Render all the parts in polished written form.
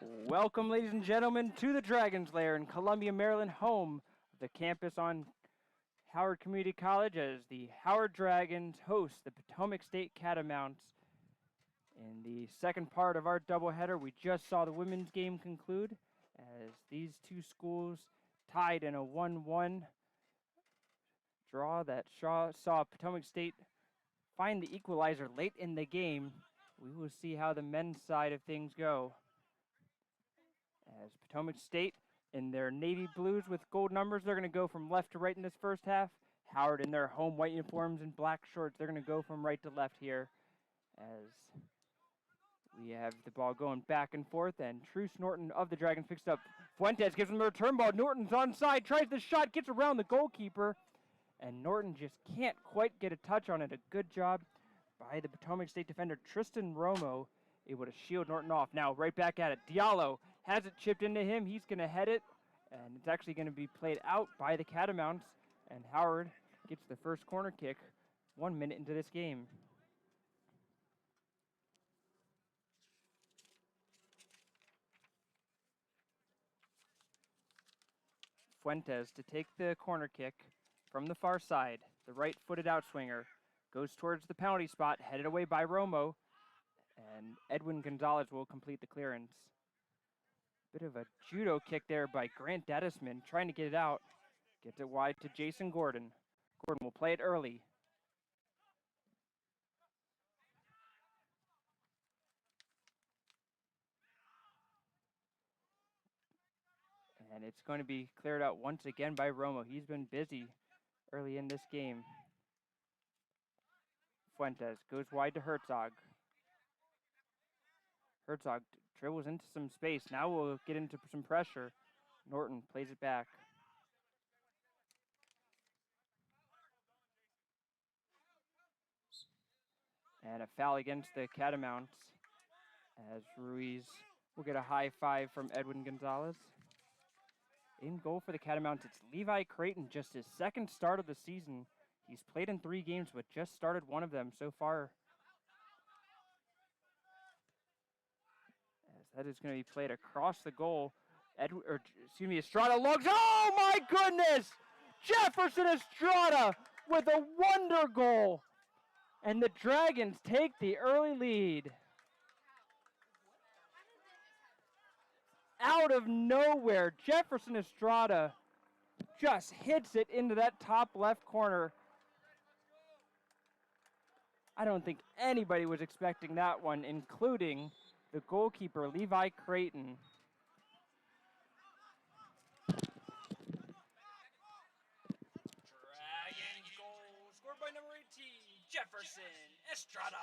Welcome, ladies and gentlemen, to the Dragon's Lair in Columbia, Maryland, home of the campus on Howard Community College, as the Howard Dragons host the Potomac State Catamounts. In the second part of our doubleheader, we just saw the women's game conclude as these two schools tied in a 1-1 draw that saw Potomac State find the equalizer late in the game. We will see how the men's side of things go. As Potomac State in their navy blues with gold numbers, they're going to go from left to right in this first half. Howard in their home white uniforms and black shorts, they're going to go from right to left here as we have the ball going back and forth, and Truce Norton of the Dragons picks up. Fuentes gives him the return ball. Norton's onside, tries the shot, gets around the goalkeeper, and Norton just can't quite get a touch on it. A good job by the Potomac State defender, Tristan Romo, able to shield Norton off. Now right back at it. Diallo has it chipped into him. He's going to head it, and it's actually going to be played out by the Catamounts, and Howard gets the first corner kick 1 minute into this game. Fuentes to take the corner kick from the far side. The right-footed outswinger goes towards the penalty spot, headed away by Romo, and Edwin Gonzalez will complete the clearance. Bit of a judo kick there by Grant Dedisman, trying to get it out. Gets it wide to Jason Gordon. Gordon will play it early. And it's going to be cleared out once again by Romo. He's been busy early in this game. Fuentes goes wide to Herzog. Herzog dribbles into some space. Now we'll get into some pressure. Norton plays it back. And a foul against the Catamounts as Ruiz will get a high five from Edwin Gonzalez. In goal for the Catamounts, it's Levi Creighton, just his second start of the season. He's played in 3 games, but just started one of them so far. As that is going to be played across the goal. Estrada looks. Oh my goodness! Jefferson Estrada with a wonder goal. And the Dragons take the early lead. Out of nowhere, Jefferson Estrada just hits it into that top left corner. I don't think anybody was expecting that one, including the goalkeeper, Levi Creighton. Dragons goal, scored by number 18, Jefferson Estrada.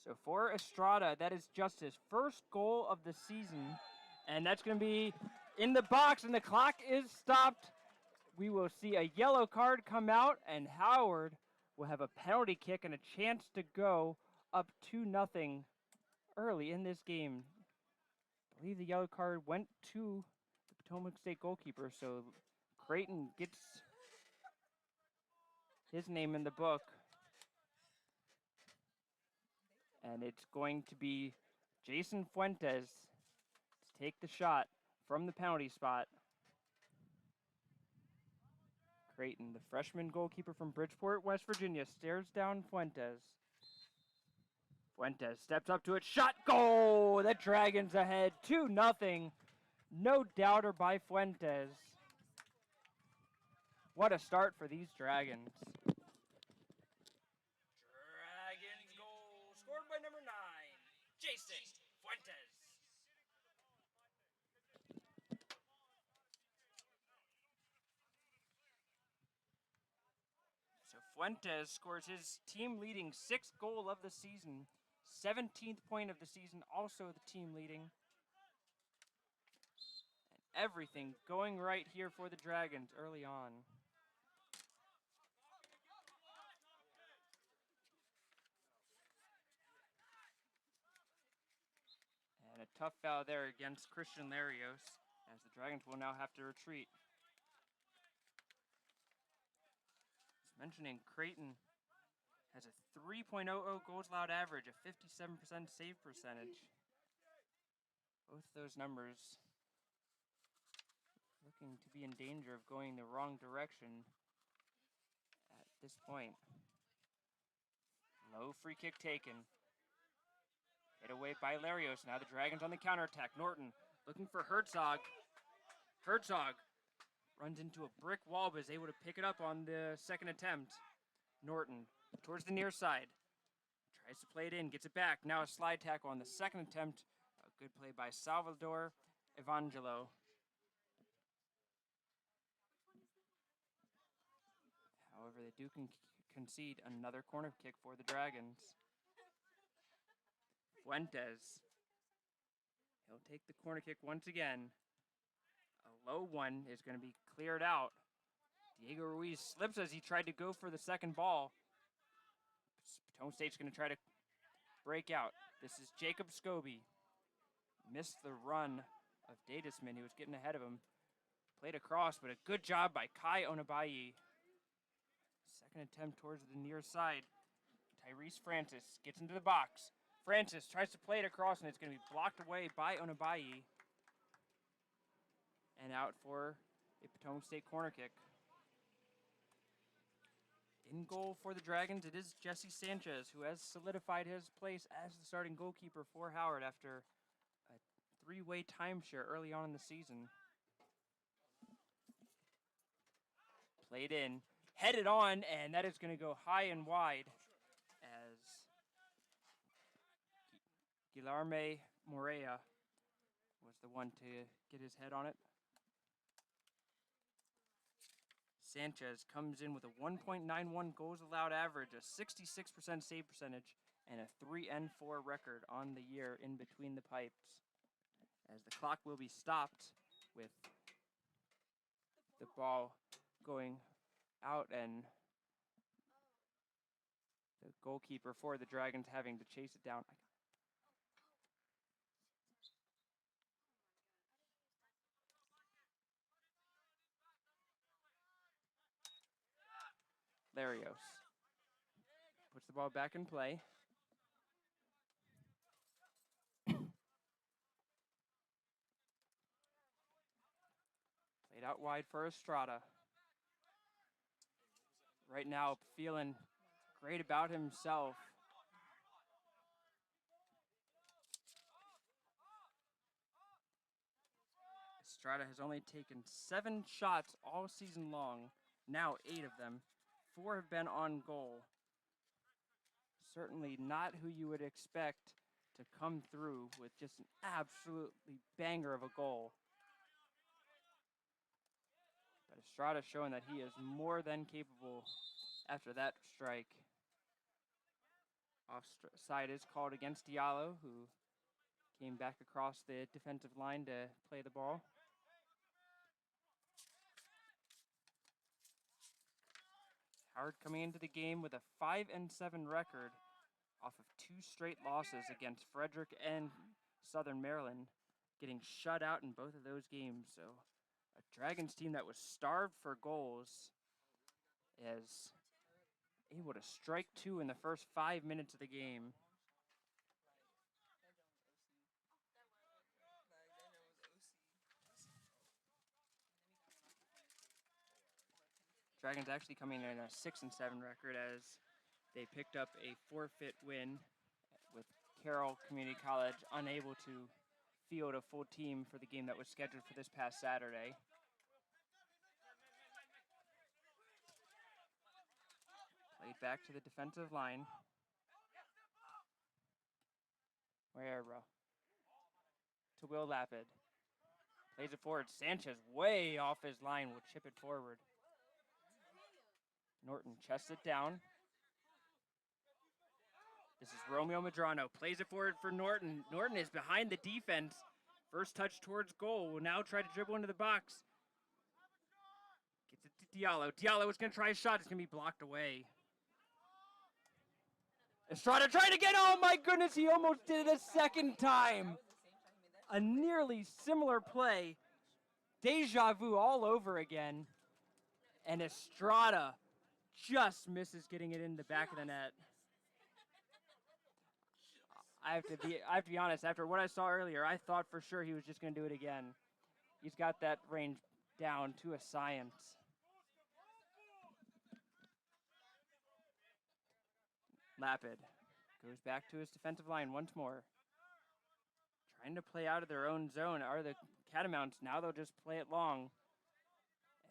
So for Estrada, that is just his first goal of the season. And that's going to be in the box, and the clock is stopped. We will see a yellow card come out, and Howard will have a penalty kick and a chance to go up 2-0 early in this game. I believe the yellow card went to the Potomac State goalkeeper, so Creighton gets his name in the book. And it's going to be Jason Fuentes to take the shot from the penalty spot. Creighton, the freshman goalkeeper from Bridgeport, West Virginia, stares down Fuentes. Fuentes steps up to it, shot, goal! The Dragons ahead, 2-0. No doubter by Fuentes. What a start for these Dragons. Dragons goal, scored by number 9, Jason Fuentes. So Fuentes scores his team-leading 6th goal of the season, 17th point of the season, also the team leading. And everything going right here for the Dragons early on. And a tough foul there against Christian Larios, as the Dragons will now have to retreat. Mentioning Creighton has a 3.00 goals allowed average, a 57% save percentage. Both those numbers looking to be in danger of going the wrong direction at this point. Low free kick taken. Hit away by Larios. Now the Dragons on the counterattack. Norton looking for Herzog. Herzog runs into a brick wall but is able to pick it up on the second attempt. Norton towards the near side. Tries to play it in, gets it back. Now a slide tackle on the second attempt. A good play by Salvador Evangelo. However, they do concede another corner kick for the Dragons. Fuentes. He'll take the corner kick once again. A low one is going to be cleared out. Diego Ruiz slips as he tried to go for the second ball. Potomac State's going to try to break out. This is Jacob Scobie. Missed the run of Datisman, who was getting ahead of him. Played across, but a good job by Kai Onabayi. Second attempt towards the near side. Tyrese Francis gets into the box. Francis tries to play it across, and it's going to be blocked away by Onabayi. And out for a Potomac State corner kick. In goal for the Dragons, it is Jesse Sanchez, who has solidified his place as the starting goalkeeper for Howard after a three-way timeshare early on in the season. Played in, headed on, and that is going to go high and wide as Guilherme Moreira was the one to get his head on it. Sanchez comes in with a 1.91 goals allowed average, a 66% save percentage, and a 3-4 record on the year in between the pipes. As the clock will be stopped with the ball going out and the goalkeeper for the Dragons having to chase it down. Larios puts the ball back in play. Played out wide for Estrada. Right now, feeling great about himself. Estrada has only taken 7 shots all season long, now 8 of them. 4 have been on goal. Certainly not who you would expect to come through with just an absolutely banger of a goal. But Estrada showing that he is more than capable after that strike. Offside is called against Diallo, who came back across the defensive line to play the ball. Howard coming into the game with a 5-7 record off of 2 straight losses against Frederick and Southern Maryland, getting shut out in both of those games. So a Dragons team that was starved for goals is able to strike 2 in the first 5 minutes of the game. Dragons actually coming in a 6-7 record as they picked up a forfeit win with Carroll Community College unable to field a full team for the game that was scheduled for this past Saturday. Played back to the defensive line. Guerrero to Will Lapid. Plays it forward. Sanchez way off his line will chip it forward. Norton chests it down. This is Romeo Medrano. Plays it forward for Norton. Norton is behind the defense. First touch towards goal. Will now try to dribble into the box. Gets it to Diallo. Diallo is going to try a shot. It's going to be blocked away. Estrada trying to get, oh my goodness, he almost did it a second time. A nearly similar play. Deja vu all over again. And Estrada just misses getting it in the back of the net. I have to be honest. After what I saw earlier, I thought for sure he was just going to do it again. He's got that range down to a science. Lapid goes back to his defensive line once more. Trying to play out of their own zone are the Catamounts. Now they'll just play it long.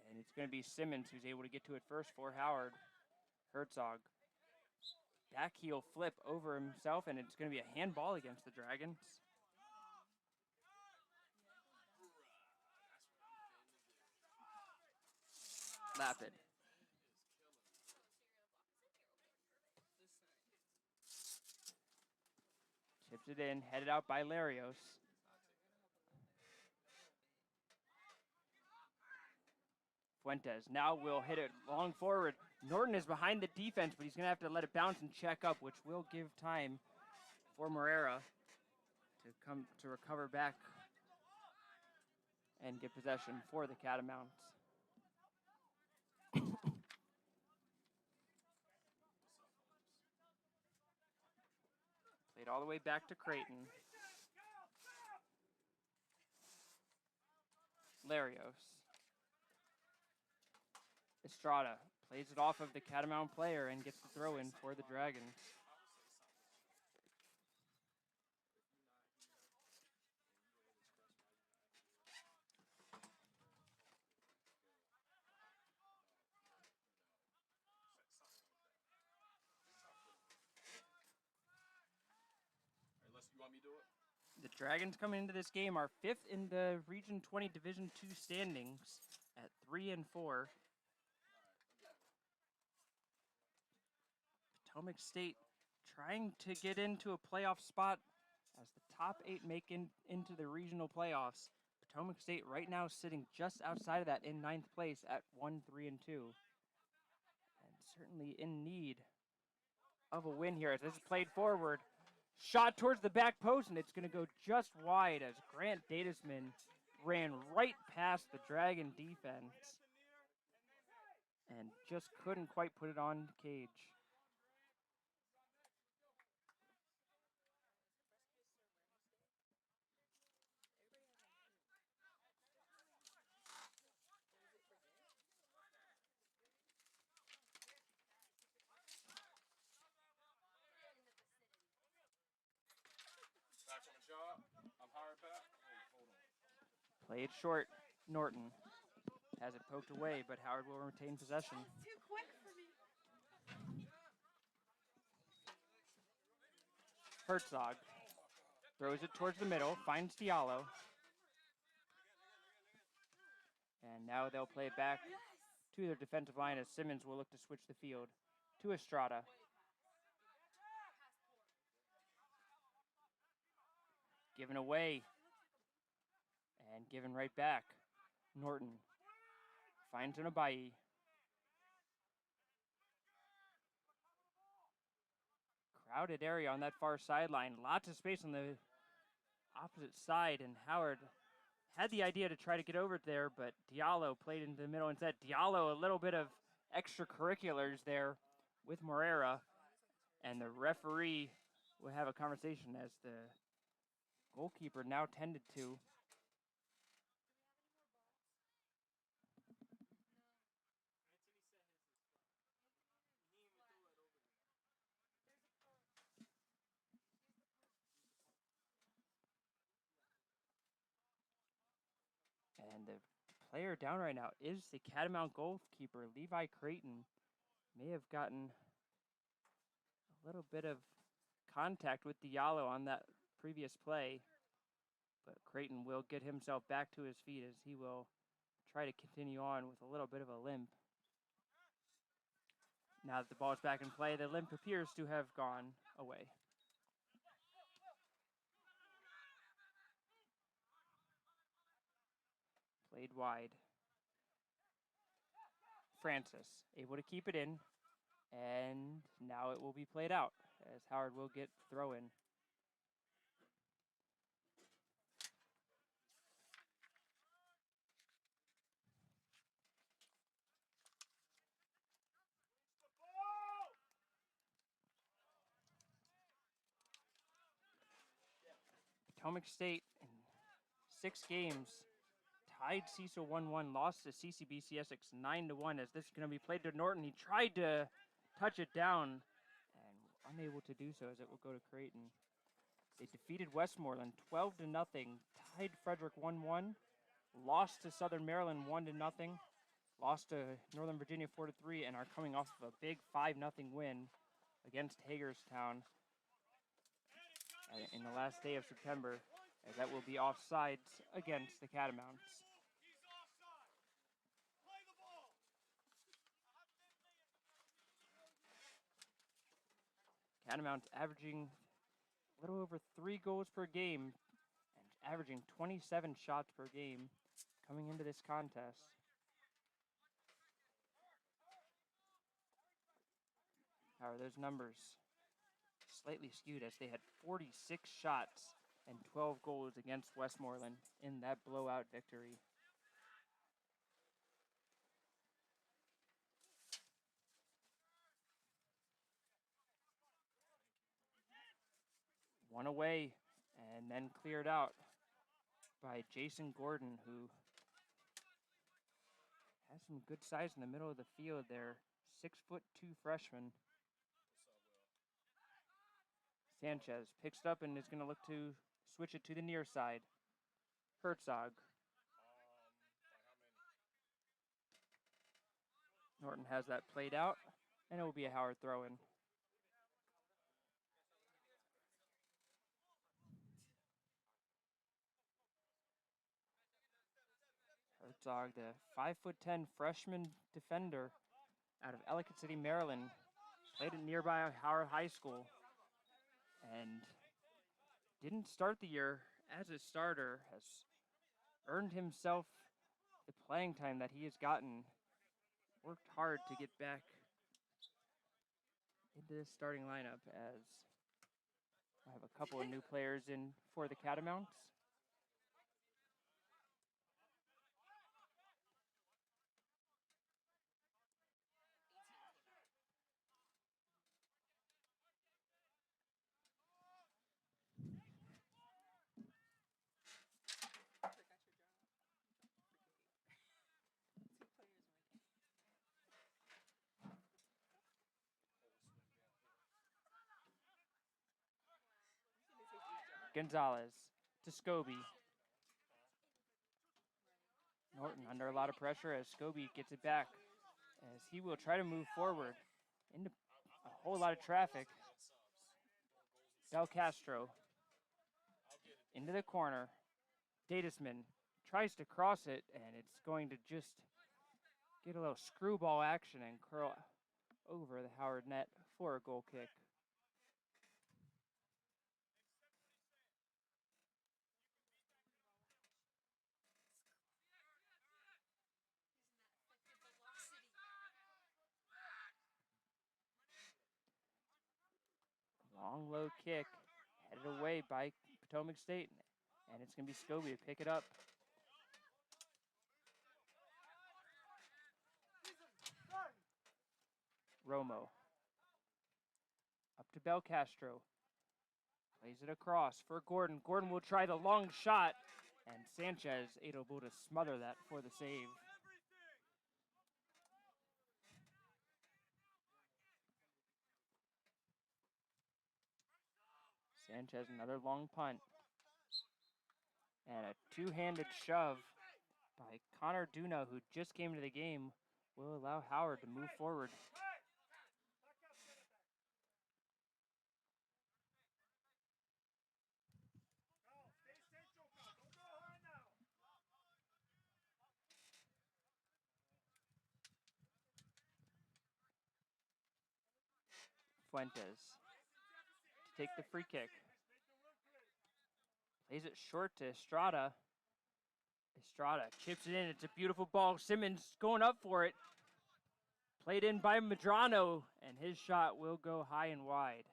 And it's going to be Simmons who's able to get to it first for Howard. Herzog. Back heel flip over himself, and it's going to be a handball against the Dragons. Lapid. Tips it in, headed out by Larios. Fuentes now will hit it long forward. Norton is behind the defense, but he's going to have to let it bounce and check up, which will give time for Morera to recover back and get possession for the Catamounts. Played all the way back to Creighton. Larios. Estrada plays it off of the Catamount player and gets the throw in for the Dragons. You want me to do it? The Dragons coming into this game are 5th in the Region 20 Division II standings at 3-4. Potomac State trying to get into a playoff spot as the top 8 make into the regional playoffs. Potomac State right now sitting just outside of that in 9th place at 1-3-2. And certainly in need of a win here as this is played forward. Shot towards the back post, and it's going to go just wide as Grant Datisman ran right past the Dragon defense and just couldn't quite put it on cage. Back on the job. I'm hired back. Hold on. Played short. Norton has it poked away, but Howard will retain possession. Too quick for me. Herzog throws it towards the middle, finds Diallo. And now they'll play it back to their defensive line as Simmons will look to switch the field to Estrada. Given away and given right back. Norton finds an Abayi. Crowded area on that far sideline. Lots of space on the opposite side, and Howard had the idea to try to get over there, but Diallo played into the middle instead. Diallo, a little bit of extracurriculars there with Morera, and the referee will have a conversation as the goalkeeper now tended to. And the player down right now is the Catamount goalkeeper, Levi Creighton. May have gotten a little bit of contact with Diallo on that previous play, but Creighton will get himself back to his feet as he will try to continue on with a little bit of a limp. Now that the ball is back in play, the limp appears to have gone away. Played wide. Francis able to keep it in, and now it will be played out as Howard will get throw in. Potomac State in 6 games tied Cecil 1-1, lost to CCBC Essex 9-1 as this is going to be played to Norton. He tried to touch it down and unable to do so as it will go to Creighton. They defeated Westmoreland 12-0, tied Frederick 1-1, lost to Southern Maryland 1-0, lost to Northern Virginia 4-3, and are coming off of a big 5-0 win against Hagerstown in the last day of September, as that will be offsides against the Catamounts. Catamounts averaging a little over 3 goals per game and averaging 27 shots per game coming into this contest. However, those numbers slightly skewed as they had 46 shots and 12 goals against Westmoreland in that blowout victory. One away and then cleared out by Jason Gordon, who has some good size in the middle of the field there. 6'2" freshman. Sanchez picks it up and is going to look to switch it to the near side. Herzog. Norton has that played out, and it will be a Howard throw-in. Herzog, the 5'10" freshman defender out of Ellicott City, Maryland, played at nearby Howard High School and didn't start the year as a starter, has earned himself the playing time that he has gotten, worked hard to get back into this starting lineup as I have a couple of new players in for the Catamounts. Gonzalez to Scobie. Norton under a lot of pressure as Scobie gets it back as he will try to move forward into a whole lot of traffic. Del Castro into the corner. Datisman tries to cross it, and it's going to just get a little screwball action and curl over the Howard net for a goal kick. Long low kick headed away by Potomac State, and it's going to be Scobie to pick it up. Romo up to Belcastro, plays it across for Gordon. Gordon will try the long shot, and Sanchez able to smother that for the save. Sanchez another long punt, and a two-handed shove by Connor Duna, who just came to the game, will allow Howard to move forward. Fuentes to take the free kick. Plays it short to Estrada. Estrada chips it in. It's a beautiful ball. Simmons going up for it. Played in by Medrano, and his shot will go high and wide.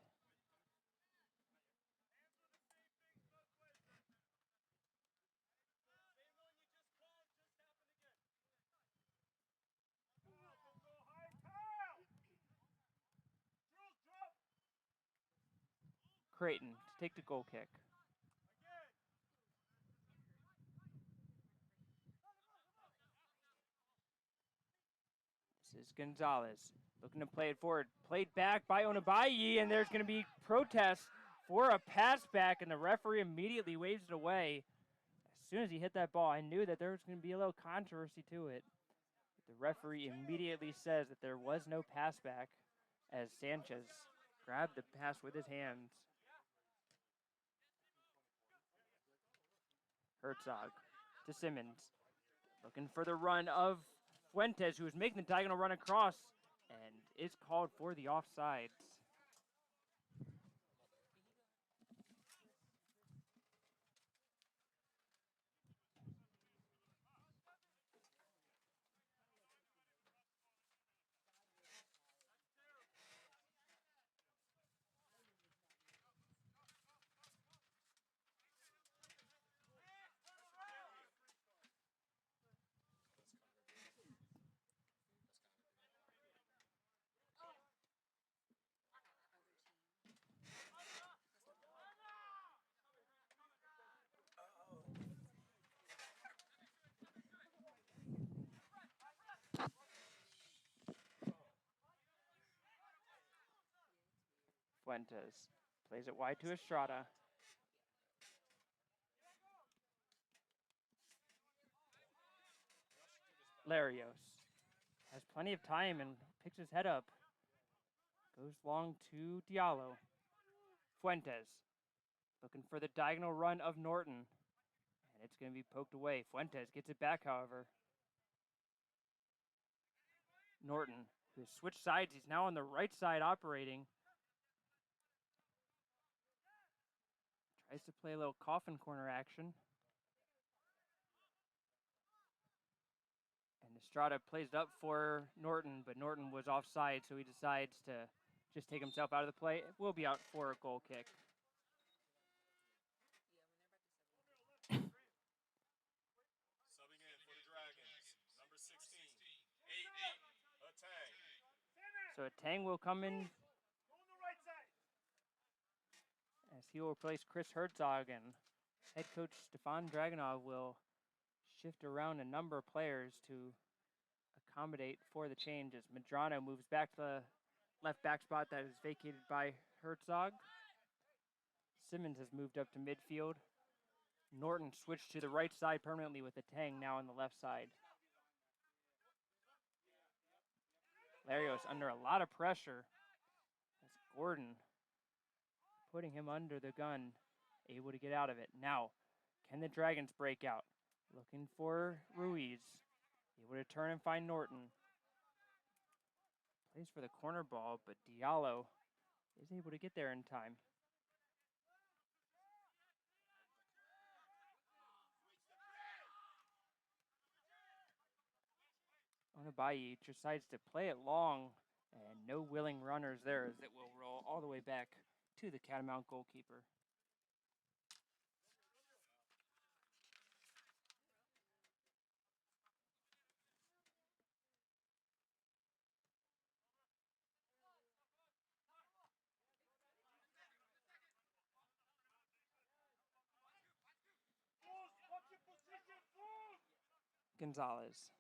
Creighton to take the goal kick. This is Gonzalez looking to play it forward. Played back by Onabayi, and there's going to be protests for a pass back, and the referee immediately waves it away. As soon as he hit that ball, I knew that there was going to be a little controversy to it. The referee immediately says that there was no pass back as Sanchez grabbed the pass with his hands. Herzog to Simmons, looking for the run of Fuentes, who is making the diagonal run across, and is called for the offsides. Fuentes plays it wide to Estrada. Larios has plenty of time and picks his head up. Goes long to Diallo. Fuentes looking for the diagonal run of Norton. And it's going to be poked away. Fuentes gets it back, however. Norton, who has switched sides. He's now on the right side operating. Tries to play a little coffin corner action. And Estrada plays it up for Norton, but Norton was offside, so he decides to just take himself out of the play. It will be out for a goal kick. Subbing in for the Dragons, number 16, 8-8, a tag. So a Tang will come in as he will replace Chris Herzog, and head coach Stefan Dragunov will shift around a number of players to accommodate for the changes. Medrano moves back to the left back spot that is vacated by Herzog. Simmons has moved up to midfield. Norton switched to the right side permanently with the Tang now on the left side. Larios under a lot of pressure as Gordon putting him under the gun, able to get out of it. Now, can the Dragons break out? Looking for Ruiz, able to turn and find Norton. Plays for the corner ball, but Diallo is able to get there in time. Onabayi decides to play it long, and no willing runners there as it will roll all the way back to the Catamount goalkeeper. Gonzalez.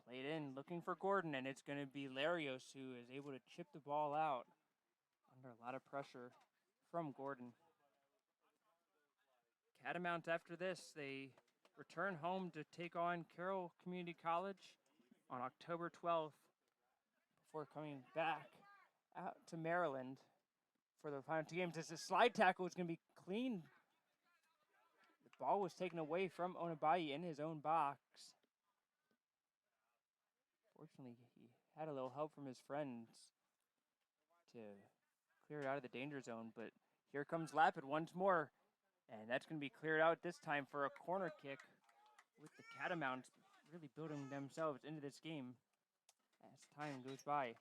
Played in, looking for Gordon, and it's going to be Larios who is able to chip the ball out under a lot of pressure from Gordon. Catamounts after this, they return home to take on Carroll Community College on October 12th before coming back out to Maryland for the final two games. As the slide tackle is going to be clean. The ball was taken away from Onabayi in his own box. Fortunately, he had a little help from his friends to clear it out of the danger zone, but here comes Lapid once more, and that's going to be cleared out this time for a corner kick with the Catamounts really building themselves into this game as time goes by.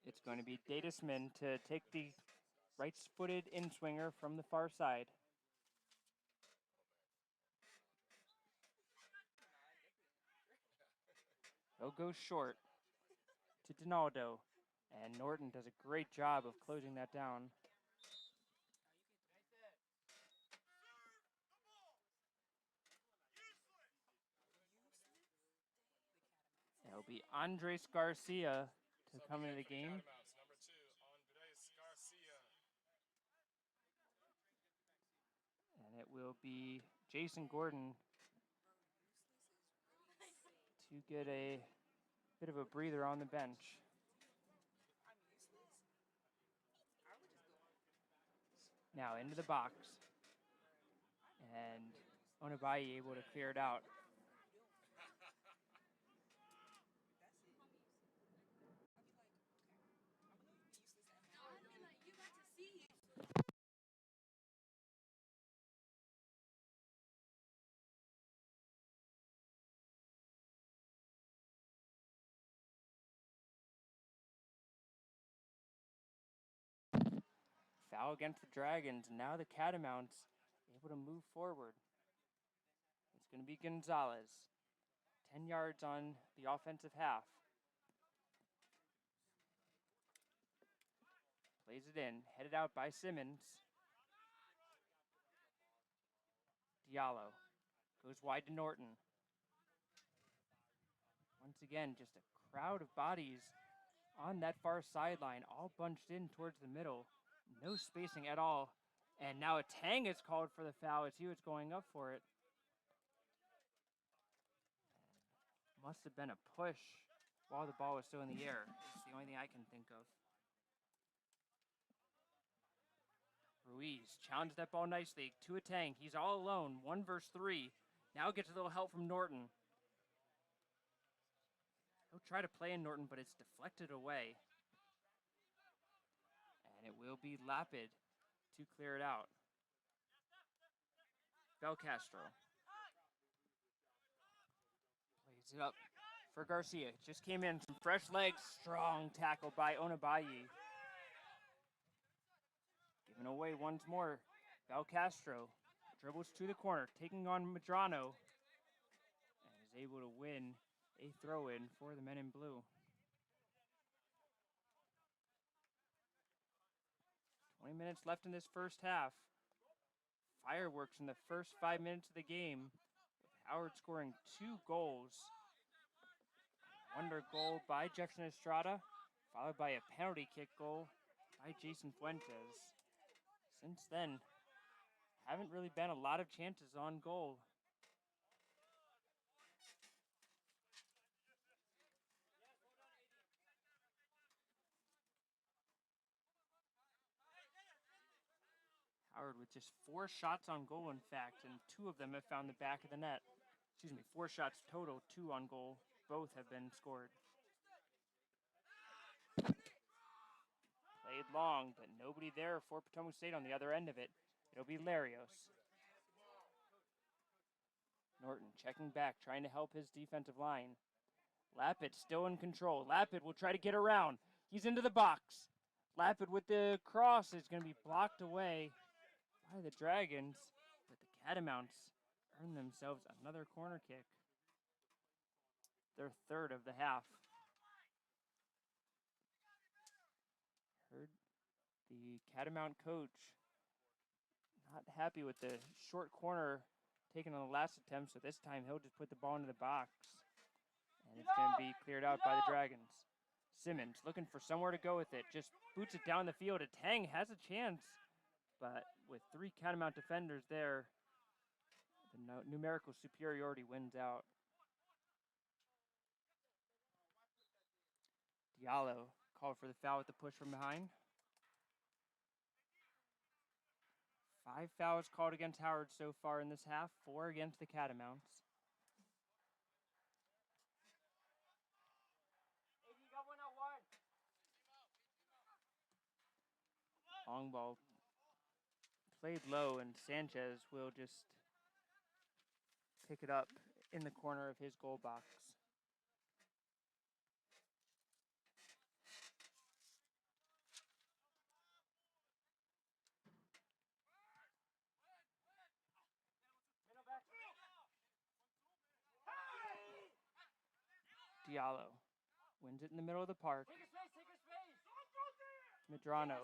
It's going to be Datisman to take the right-footed in-swinger from the far side. He'll go short to Donaldo. And Norton does a great job of closing that down. It'll be Andres Garcia to come into the game. Catamounts, number 2, Andres Garcia. And it will be Jason Gordon to get a bit of a breather on the bench. Now into the box. And Onabayi able to clear it out. Foul against the Dragons. Now the Catamounts able to move forward. It's going to be Gonzalez. 10 yards on the offensive half. Plays it in. Headed out by Simmons. Diallo goes wide to Norton. Once again, just a crowd of bodies on that far sideline, all bunched in towards the middle. No spacing at all. And now a tang is called for the foul as he was going up for it. Must have been a push while the ball was still in the air. It's the only thing I can think of. Ruiz challenged that ball nicely to a tang. He's all alone, 1 versus 3. Now gets a little help from Norton. He'll try to play in Norton, but it's deflected away. And it will be Lapid to clear it out. Belcastro plays it up for Garcia. Just came in, some fresh legs, strong tackle by Onabayi. Given away once more. Belcastro dribbles to the corner, taking on Medrano, and is able to win a throw-in for the men in blue. 20 minutes left in this first half. Fireworks in the first 5 minutes of the game, with Howard scoring 2 goals. Wonder goal by Jefferson Estrada, followed by a penalty kick goal by Jason Fuentes. Since then, haven't really been a lot of chances on goal. Howard with just 4 shots on goal, in fact, and 2 of them have found the back of the net. 4 shots total, 2 on goal. Both have been scored. Played long, but nobody there for Potomac State on the other end of it. It'll be Larios. Norton checking back, trying to help his defensive line. Lapid still in control. Lapid will try to get around. He's into the box. Lapid with the cross is going to be blocked away by the Dragons, but the Catamounts earn themselves another corner kick. Their third of the half. Heard the Catamount coach not happy with the short corner taken on the last attempt, so this time he'll just put the ball into the box. And it's going to be cleared out by the Dragons. Simmons looking for somewhere to go with it. Just boots it down the field. A Tang has a chance, but with 3 Catamount defenders there, the numerical superiority wins out. Diallo called for the foul with the push from behind. 5 fouls called against Howard so far in this half, 4 against the Catamounts. Long ball played low, and Sanchez will just pick it up in the corner of his goal box. Diallo wins it in the middle of the park. Medrano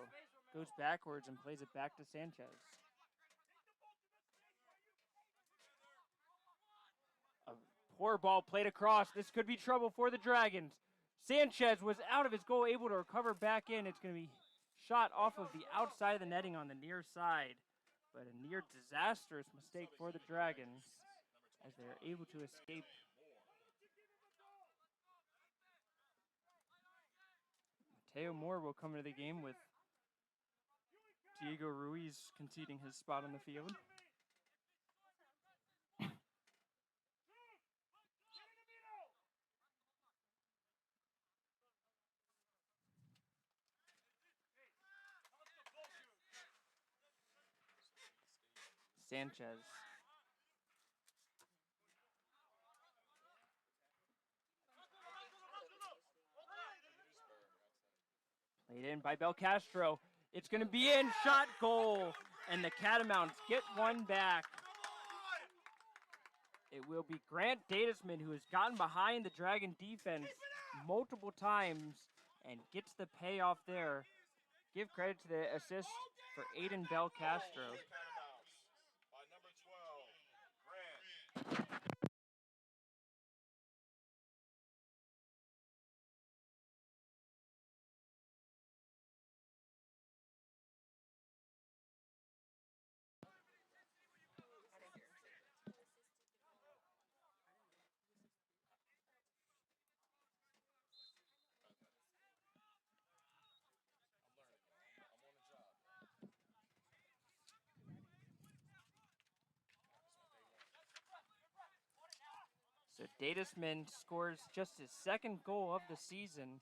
goes backwards and plays it back to Sanchez. A poor ball played across. This could be trouble for the Dragons. Sanchez was out of his goal, able to recover back in. It's going to be shot off of the outside of the netting on the near side. But a near disastrous mistake for the Dragons as they're able to escape. Mateo Moore will come into the game with Diego Ruiz conceding his spot on the field. Sanchez. Played in by Belcastro. It's going to be in. Shot, goal. And the Catamounts get one back. It will be Grant Datisman, who has gotten behind the Dragon defense multiple times and gets the payoff there. Give credit to the assist for Aiden Belcastro. By number 12, Grant. So Datisman scores just his second goal of the season.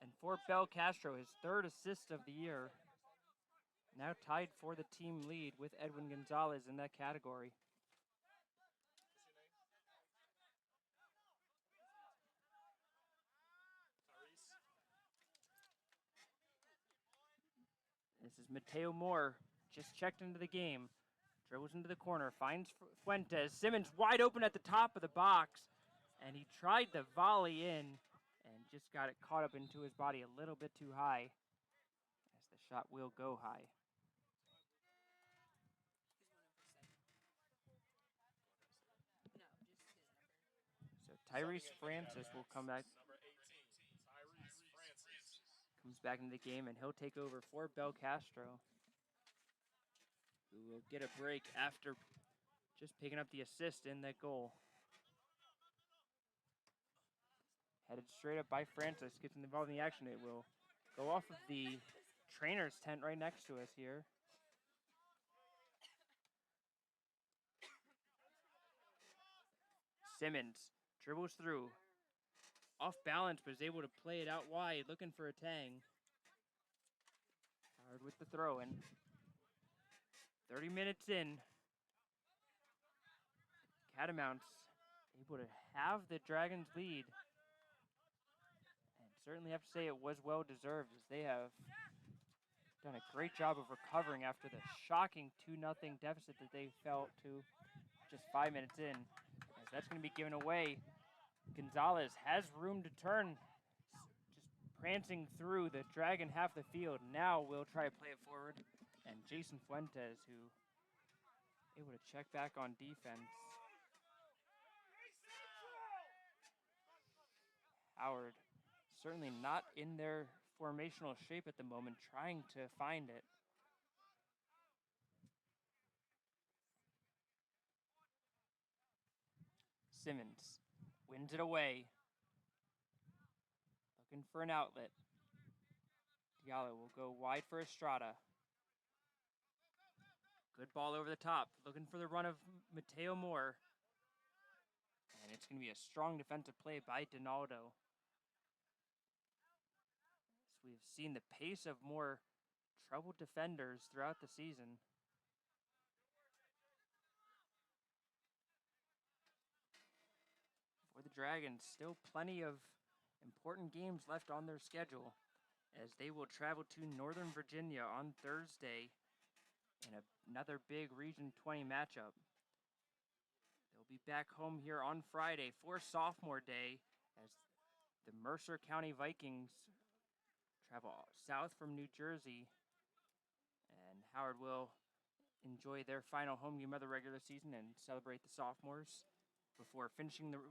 And for Belcastro, his third assist of the year. Now tied for the team lead with Edwin Gonzalez in that category. This is Mateo Moore, just checked into the game. Dribbles into the corner, finds Fuentes. Simmons wide open at the top of the box. And he tried the volley in and just got it caught up into his body a little bit too high. As the shot will go high. So Tyrese Francis will come back. Number 18, Tyrese Francis. Comes back into the game, and he'll take over for Belcastro, who will get a break after just picking up the assist in that goal. Headed straight up by Francis, gets involved in the action. It will go off of the trainer's tent right next to us here. Simmons dribbles through. Off balance, but is able to play it out wide, looking for a tang. Howard with the throw in. 30 minutes in. Catamounts able to have the Dragons lead. And certainly have to say it was well deserved, as they have done a great job of recovering after the shocking 2-0 deficit that they fell to just 5 minutes in. As that's going to be given away. Gonzalez has room to turn, just prancing through the Dragon half the field. Now we'll try to play it forward. And Jason Fuentes, who able to check back on defense. Howard, certainly not in their formational shape at the moment, trying to find it. Simmons wins it away. Looking for an outlet. Diallo will go wide for Estrada. Good ball over the top. Looking for the run of Mateo Moore. And it's going to be a strong defensive play by Donaldo. So we've seen the pace of more troubled defenders throughout the season. For the Dragons, still plenty of important games left on their schedule, as they will travel to Northern Virginia on Thursday in another big Region 20 matchup. They'll be back home here on Friday for Sophomore Day, as the Mercer County Vikings travel south from New Jersey, and Howard will enjoy their final home game of the regular season and celebrate the sophomores before finishing the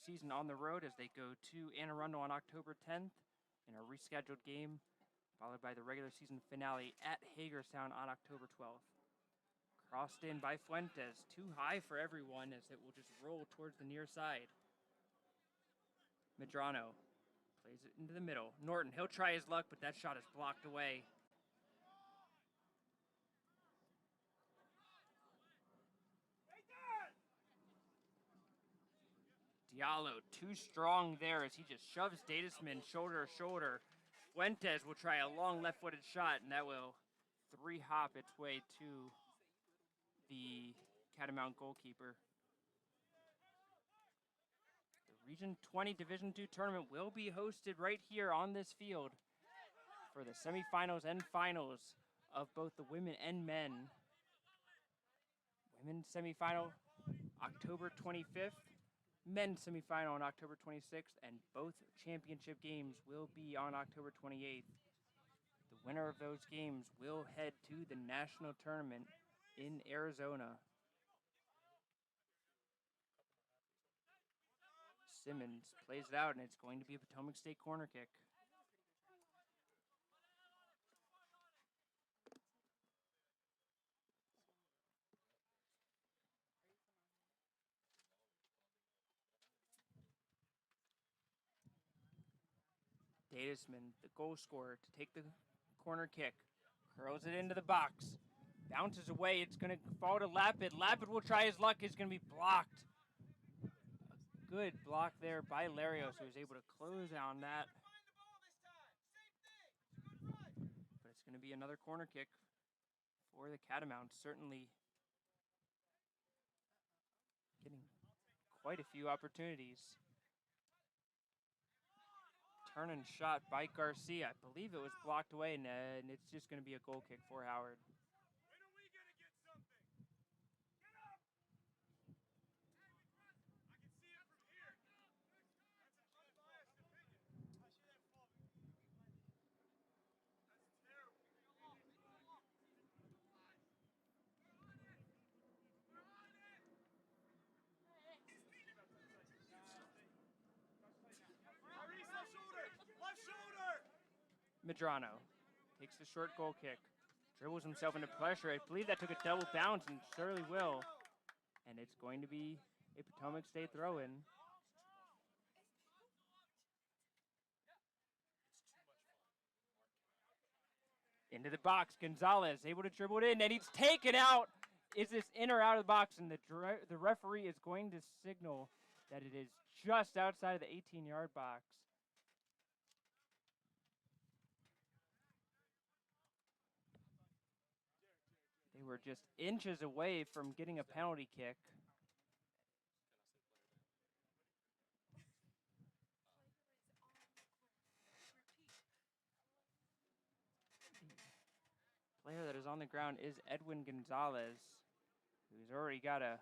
season on the road as they go to Anne Arundel on October 10th in a rescheduled game, followed by the regular season finale at Hagerstown on October 12th. Crossed in by Fuentes, too high for everyone as it will just roll towards the near side. Medrano plays it into the middle. Norton, he'll try his luck, but that shot is blocked away. Diallo, too strong there as he just shoves Datisman shoulder to shoulder. Fuentes will try a long left-footed shot, and that will three-hop its way to the Catamount goalkeeper. The Region 20 Division II tournament will be hosted right here on this field for the semifinals and finals of both the women and men. Women's semifinal, October 25th. Men's semifinal on October 26th, and both championship games will be on October 28th. The winner of those games will head to the national tournament in Arizona. Simmons plays it out, and it's going to be a Potomac State corner kick. Datisman, the goal scorer, to take the corner kick. Curls it into the box. Bounces away. It's going to fall to Lapid. Lapid will try his luck. It's going to be blocked. A good block there by Larios, who was able to close on that. But it's going to be another corner kick for the Catamounts. Certainly getting quite a few opportunities. Turn and shot by Garcia. I believe it was blocked away, and it's just going to be a goal kick for Howard. When are we gonna get something? Get up! I can see it from here. That's an unbiased opinion. That's terrible. Left shoulder! Medrano takes the short goal kick. Dribbles himself into pressure. I believe that took a double bounce, and surely will. And it's going to be a Potomac State throw-in. Into the box, Gonzalez able to dribble it in, and he's taken out. Is this in or out of the box? And the referee is going to signal that it is just outside of the 18-yard box. They were just inches away from getting a penalty kick. The player that is on the ground is Edwin Gonzalez, who's already got a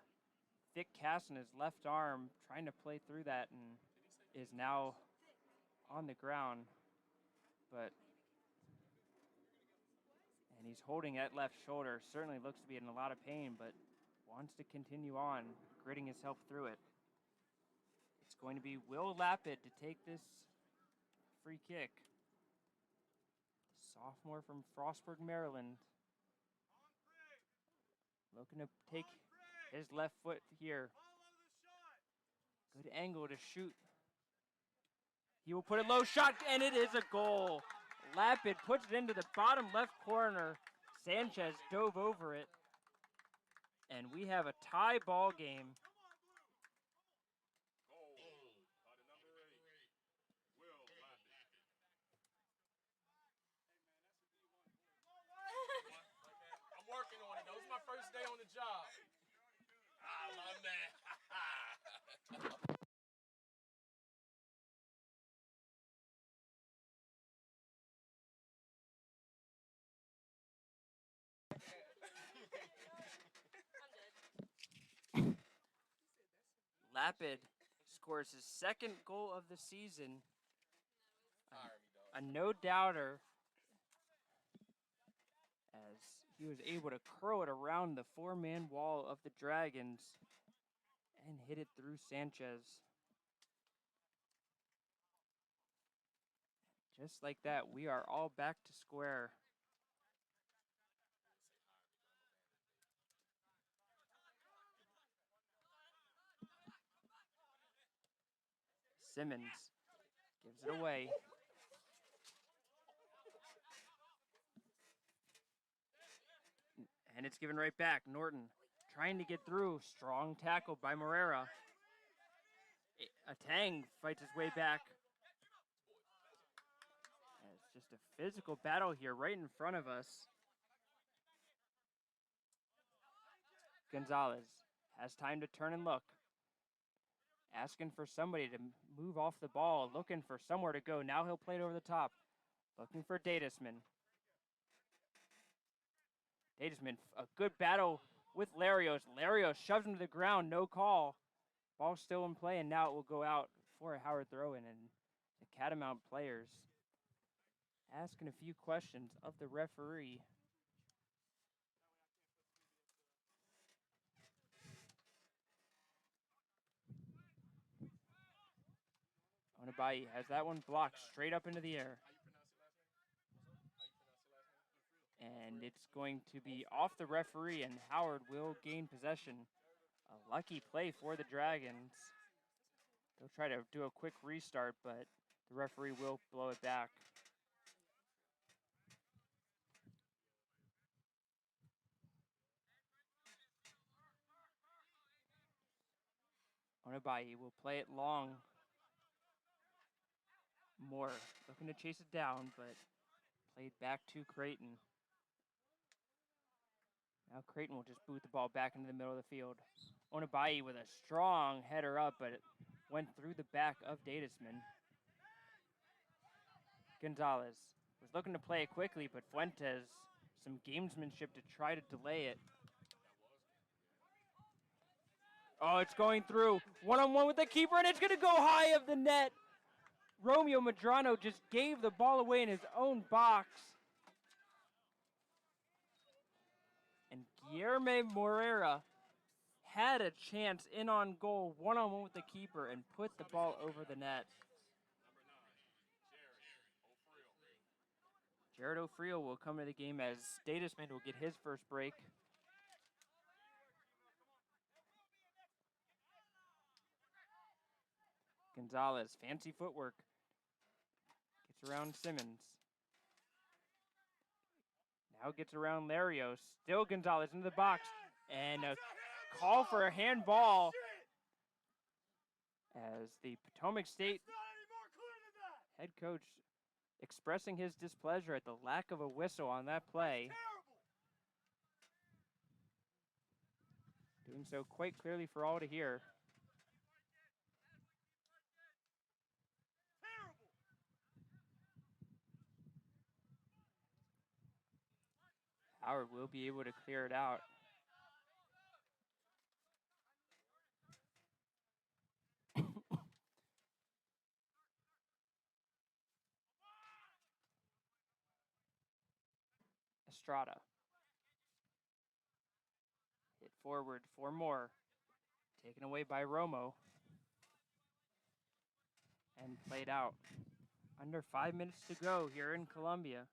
thick cast in his left arm, trying to play through that, and is now on the ground. And he's holding that left shoulder. Certainly looks to be in a lot of pain, but wants to continue on, gritting himself through it. It's going to be Will Lapid to take this free kick. The sophomore from Frostburg, Maryland. Looking to take his left foot here. Good angle to shoot. He will put a low shot, and it is a goal. Lapid puts it into the bottom left corner. Sanchez dove over it. And we have a tie ball game. I'm working on it. That was my first day on the job. Ah, my man. Lapid scores his second goal of the season. Fire me, dog. a no-doubter as he was able to curl it around the four-man wall of the Dragons and hit it through Sanchez. Just like that, we are all back to square. Simmons gives it away. And it's given right back. Norton trying to get through. Strong tackle by Morera. Tang fights his way back. It's just a physical battle here right in front of us. Gonzalez has time to turn and look. Asking for somebody to move off the ball, looking for somewhere to go. Now he'll play it over the top. Looking for Dadesman. Dadesman, a good battle with Larios. Larios shoves him to the ground, no call. Ball still in play, and now it will go out for a Howard throw-in. And the Catamount players asking a few questions of the referee. Onabai has that one blocked straight up into the air. And it's going to be off the referee, and Howard will gain possession. A lucky play for the Dragons. They'll try to do a quick restart, but the referee will blow it back. Onabai will play it long. Moore looking to chase it down, but played back to Creighton. Now Creighton will just boot the ball back into the middle of the field. Onabai with a strong header up, but it went through the back of Dadesman. Gonzalez was looking to play it quickly, but Fuentes, some gamesmanship to try to delay it. Oh, it's going through. One-on-one with the keeper, and it's going to go high of the net. Romeo Madrano just gave the ball away in his own box. And Guillermo Morera had a chance in on goal, one-on-one with the keeper, and put the ball over the net. Jared O'Friel will come to the game as Dadesman will get his first break. Gonzalez, fancy footwork. Gets around Simmons. Now gets around Larios. Still Gonzalez into the box. And a call for a handball as the Potomac State head coach expressing his displeasure at the lack of a whistle on that play. Doing so quite clearly for all to hear. Howard will be able to clear it out. Estrada. Hit forward for more. Taken away by Romo. And played out. Under 5 minutes to go here in Columbia.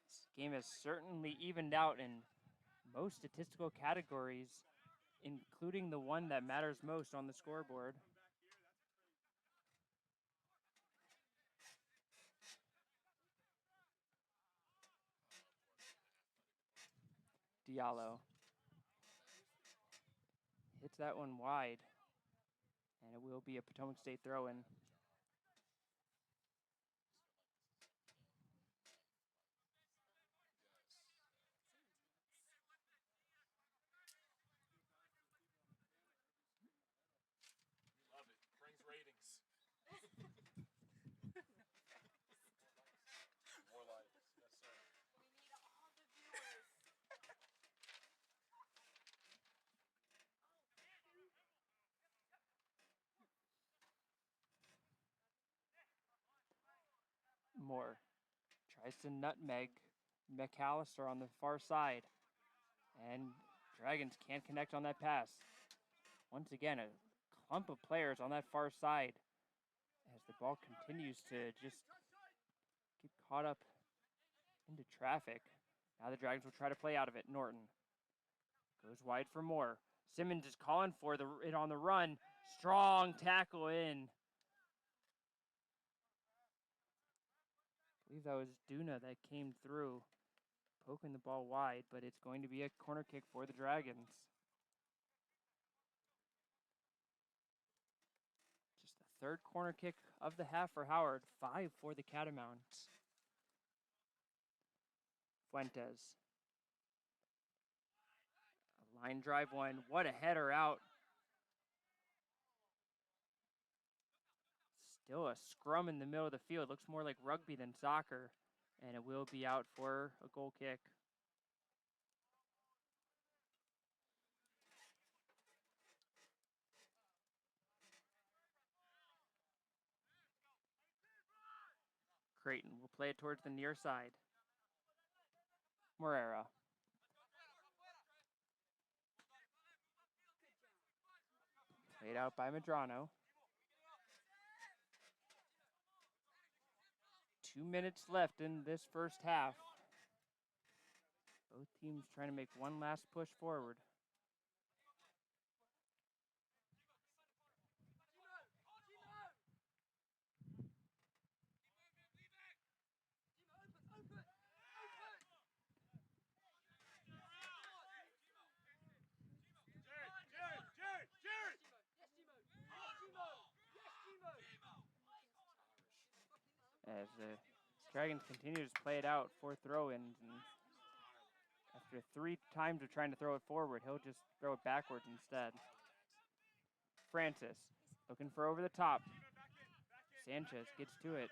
This game has certainly evened out in most statistical categories, including the one that matters most on the scoreboard. Diallo hits that one wide, and it will be a Potomac State throw-in. Love it. Brings ratings. More likes. Yes, sir. Moore tries to nutmeg McAllister on the far side. And Dragons can't connect on that pass. Once again, a clump of players on that far side as the ball continues to just get caught up into traffic. Now the Dragons will try to play out of it. Norton goes wide for Moore. Simmons is calling for it on the run. Strong tackle in. I believe that was Duna that came through, poking the ball wide, but it's going to be a corner kick for the Dragons. Just the third corner kick of the half for Howard. 5 for the Catamounts. Fuentes. A line drive one. What a header out. Still a scrum in the middle of the field. Looks more like rugby than soccer. And it will be out for a goal kick. Creighton will play it towards the near side. Morera. Played out by Medrano. 2 minutes left in this first half. Both teams trying to make one last push forward. As the Dragons continue to play it out for throw-ins, and after 3 times of trying to throw it forward, he'll just throw it backwards instead. Francis looking for over the top. Sanchez gets to it.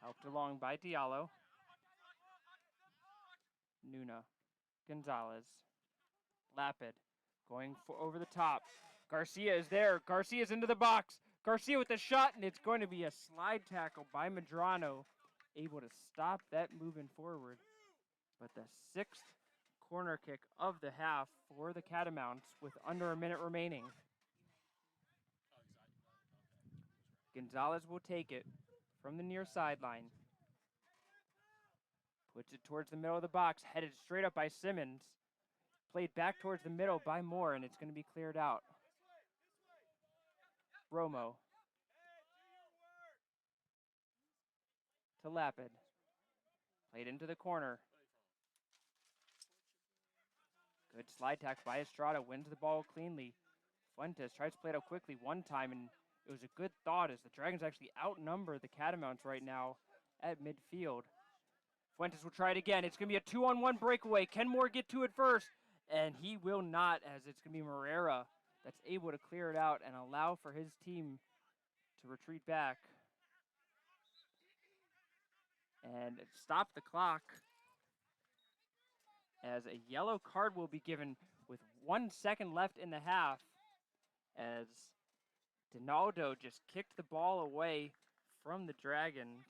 Helped along by Diallo. Nuna. Gonzalez. Lapid going for over the top. Garcia is there. Garcia's into the box. Garcia with the shot, and it's going to be a slide tackle by Medrano, able to stop that moving forward. But the 6th corner kick of the half for the Catamounts with under a minute remaining. Gonzalez will take it from the near sideline. Puts it towards the middle of the box, headed straight up by Simmons. Played back towards the middle by Moore, and it's going to be cleared out. Romo. To Lapid. Played into the corner. Good slide tackle by Estrada. Wins the ball cleanly. Fuentes tries to play it out quickly one time, and it was a good thought as the Dragons actually outnumber the Catamounts right now at midfield. Fuentes will try it again. It's going to be a 2-on-1 breakaway. Can Moore get to it first? And he will not, as it's going to be Morera that's able to clear it out and allow for his team to retreat back. And stop the clock, as a yellow card will be given with 1 second left in the half, as Donaldo just kicked the ball away from the Dragons.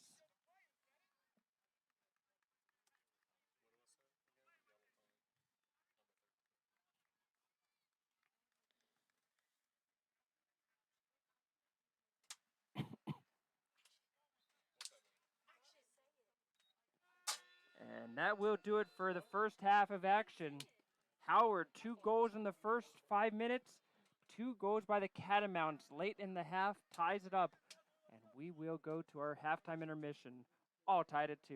And that will do it for the first half of action. Howard, 2 goals in the first 5 minutes. 2 goals by the Catamounts late in the half ties it up. And we will go to our halftime intermission, all tied at 2.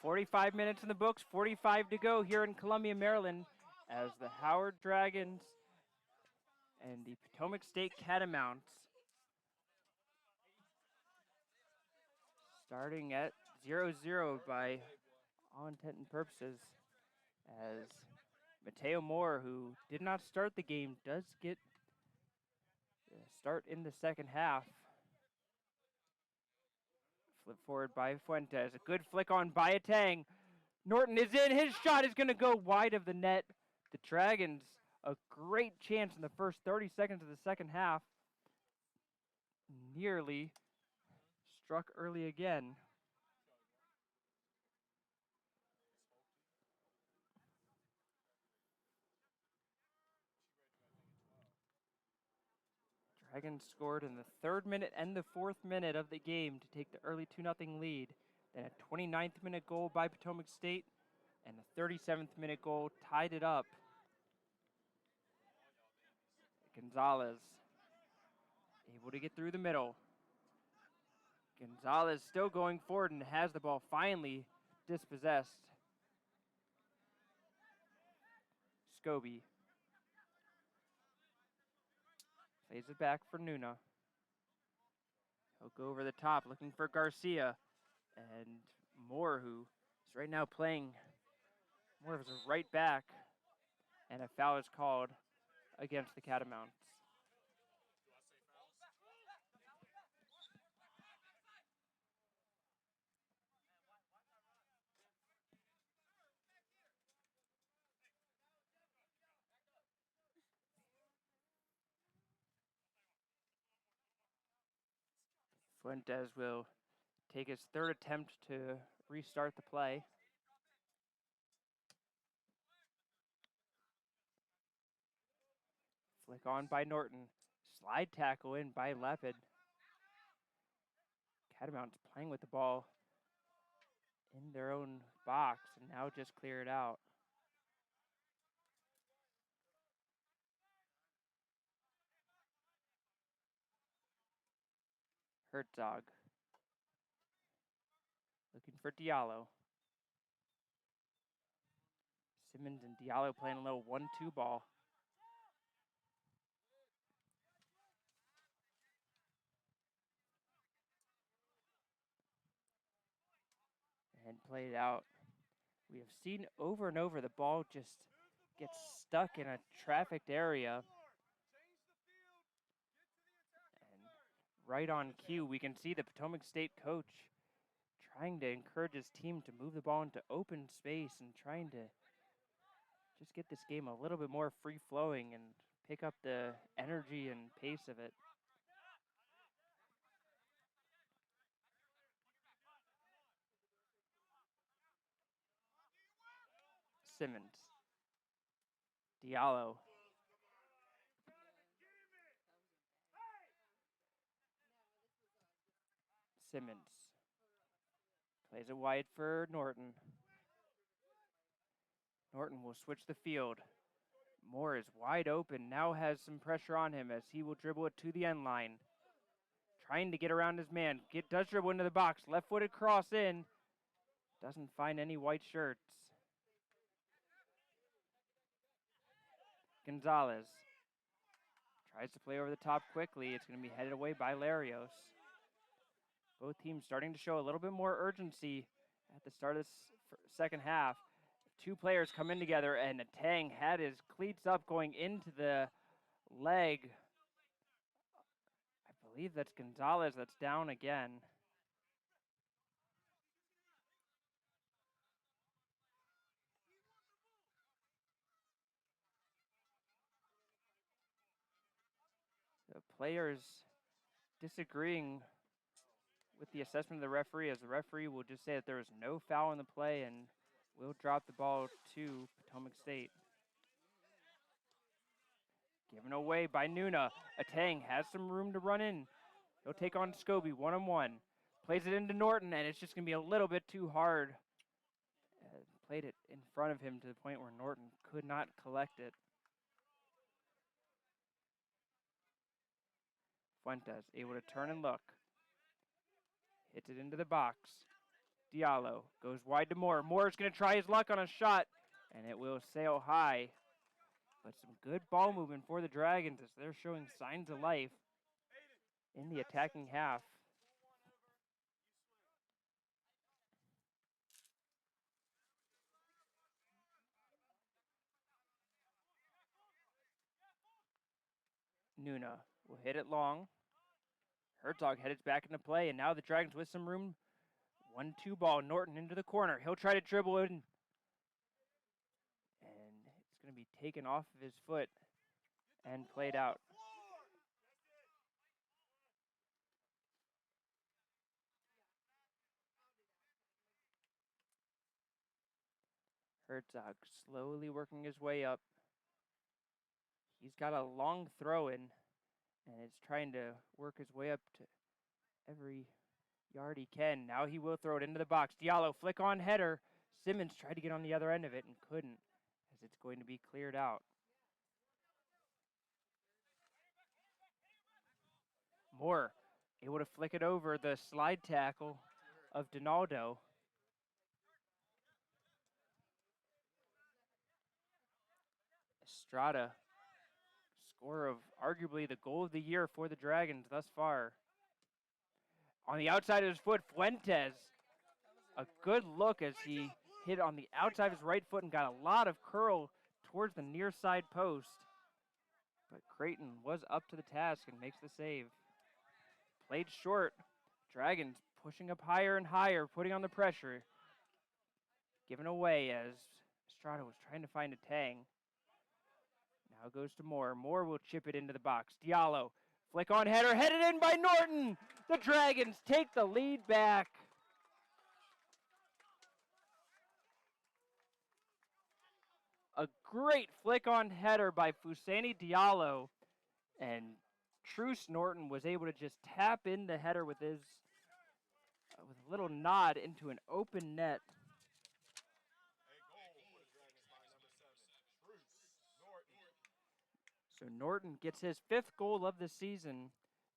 45 minutes in the books, 45 to go here in Columbia, Maryland, as the Howard Dragons and the Potomac State Catamounts starting at 0-0 by all intent and purposes, as Mateo Moore, who did not start the game, does get a start in the second half. Flip forward by Fuentes. A good flick on Boateng. Norton is in. His shot is going to go wide of the net. The Dragons, a great chance in the first 30 seconds of the second half. Nearly struck early again. Dragons scored in the 3rd minute and the 4th minute of the game to take the early 2-0 lead. Then a 29th minute goal by Potomac State and a 37th minute goal tied it up. Gonzalez able to get through the middle. Gonzalez still going forward and has the ball finally dispossessed. Scobie plays it back for Nuna. He'll go over the top looking for Garcia. And Moore, who is right now playing more of as a right back. And a foul is called against the Catamounts. Fuentes will take his 3rd attempt to restart the play. Flick on by Norton. Slide tackle in by Lepid. Catamounts playing with the ball in their own box and now just clear it out. Herzog looking for Diallo. Simmons and Diallo playing a little 1-2 ball. And played out. We have seen over and over the ball just gets stuck in a trafficked area. And right on cue, we can see the Potomac State coach trying to encourage his team to move the ball into open space and trying to just get this game a little bit more free-flowing and pick up the energy and pace of it. Simmons. Diallo. Simmons. Plays it wide for Norton. Norton will switch the field. Moore is wide open, now has some pressure on him as he will dribble it to the end line. Trying to get around his man. Does dribble into the box. Left-footed cross in. Doesn't find any white shirts. Gonzalez tries to play over the top quickly. It's going to be headed away by Larios. Both teams starting to show a little bit more urgency at the start of the second half. 2 players come in together, and Tang had his cleats up going into the leg. I believe that's Gonzalez that's down again. The players disagreeing with the assessment of the referee, as the referee will just say that there is no foul in the play and will drop the ball to Potomac State. Given away by Nuna. Atang has some room to run in. He'll take on Scobie one-on-one. Plays it into Norton, and it's just going to be a little bit too hard. Played it in front of him to the point where Norton could not collect it. Fuentes able to turn and look. Hits it into the box. Diallo goes wide to Moore. Moore's going to try his luck on a shot, and it will sail high. But some good ball movement for the Dragons as they're showing signs of life in the attacking half. Nuna will hit it long. Herzog heads back into play, and now the Dragons with some room. 1-2 ball. Norton into the corner. He'll try to dribble in. And it's going to be taken off of his foot and played out. Herzog slowly working his way up. He's got a long throw in, and is trying to work his way up to every yard he can. Now he will throw it into the box. Diallo flick on header. Simmons tried to get on the other end of it and couldn't, as it's going to be cleared out. Moore able to flick it over the slide tackle of Donaldo. Estrada, scorer of arguably the goal of the year for the Dragons thus far. On the outside of his foot, Fuentes. A good look as he hit on the outside of his right foot and got a lot of curl towards the near side post. But Creighton was up to the task and makes the save. Played short. Dragons pushing up higher and higher, putting on the pressure. Given away as Estrada was trying to find a tang. Now it goes to Moore. Moore will chip it into the box. Diallo, flick on header, headed in by Norton. The Dragons take the lead back. A great flick on header by Fusani Diallo. And Truce Norton was able to just tap in the header with his with a little nod into an open net. So Norton gets his 5th goal of the season.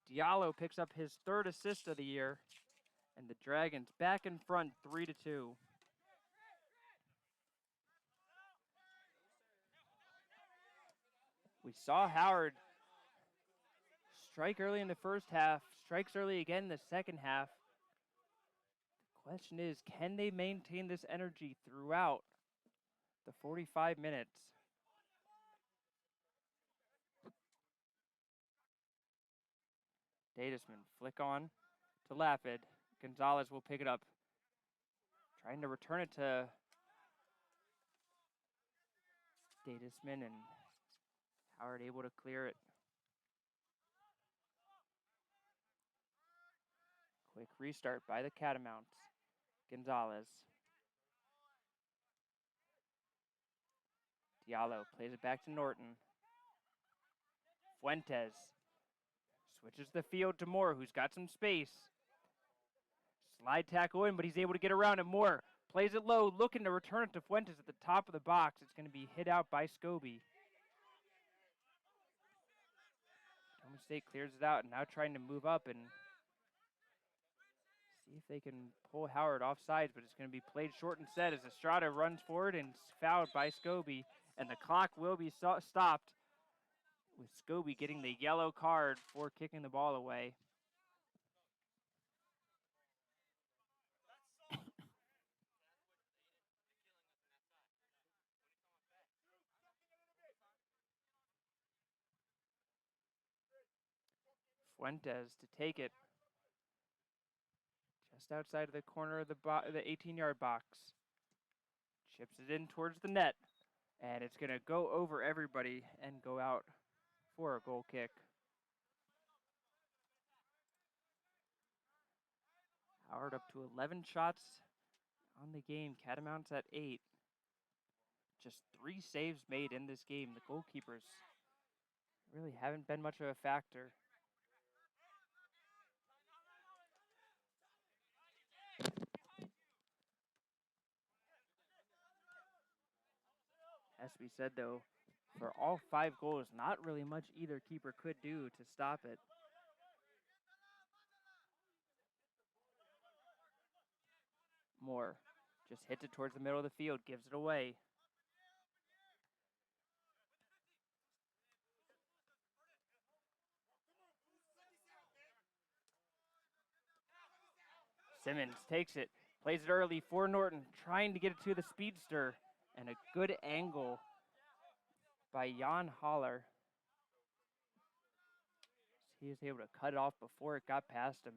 Diallo picks up his 3rd assist of the year. And the Dragons back in front 3-2. We saw Howard strike early in the first half, strikes early again in the second half. The question is, can they maintain this energy throughout the 45 minutes? Dadisman flick on to Lapid. Gonzalez will pick it up. Trying to return it to Dadisman, and Howard able to clear it. Quick restart by the Catamounts. Gonzalez. Diallo plays it back to Norton. Fuentes switches the field to Moore, who's got some space. Slide tackle in, but he's able to get around it. Moore plays it low, looking to return it to Fuentes at the top of the box. It's going to be hit out by Scobie. Potomac State clears it out, and now trying to move up and see if they can pull Howard off sides, but it's going to be played short instead as Estrada runs forward and fouled by Scobie, and the clock will be stopped with Scobie getting the yellow card for kicking the ball away. Fuentes to take it just outside of the corner of the 18-yard box. Chips it in towards the net, and it's going to go over everybody and go out for a goal kick. Howard up to 11 shots on the game. Catamounts at 8. Just 3 saves made in this game. The goalkeepers really haven't been much of a factor. Has to be said, though, for all 5 goals, not really much either keeper could do to stop it. Moore just hits it towards the middle of the field, gives it away. Simmons takes it, plays it early for Norton, trying to get it to the speedster, and a good angle by Jan Haller. He was able to cut it off before it got past him.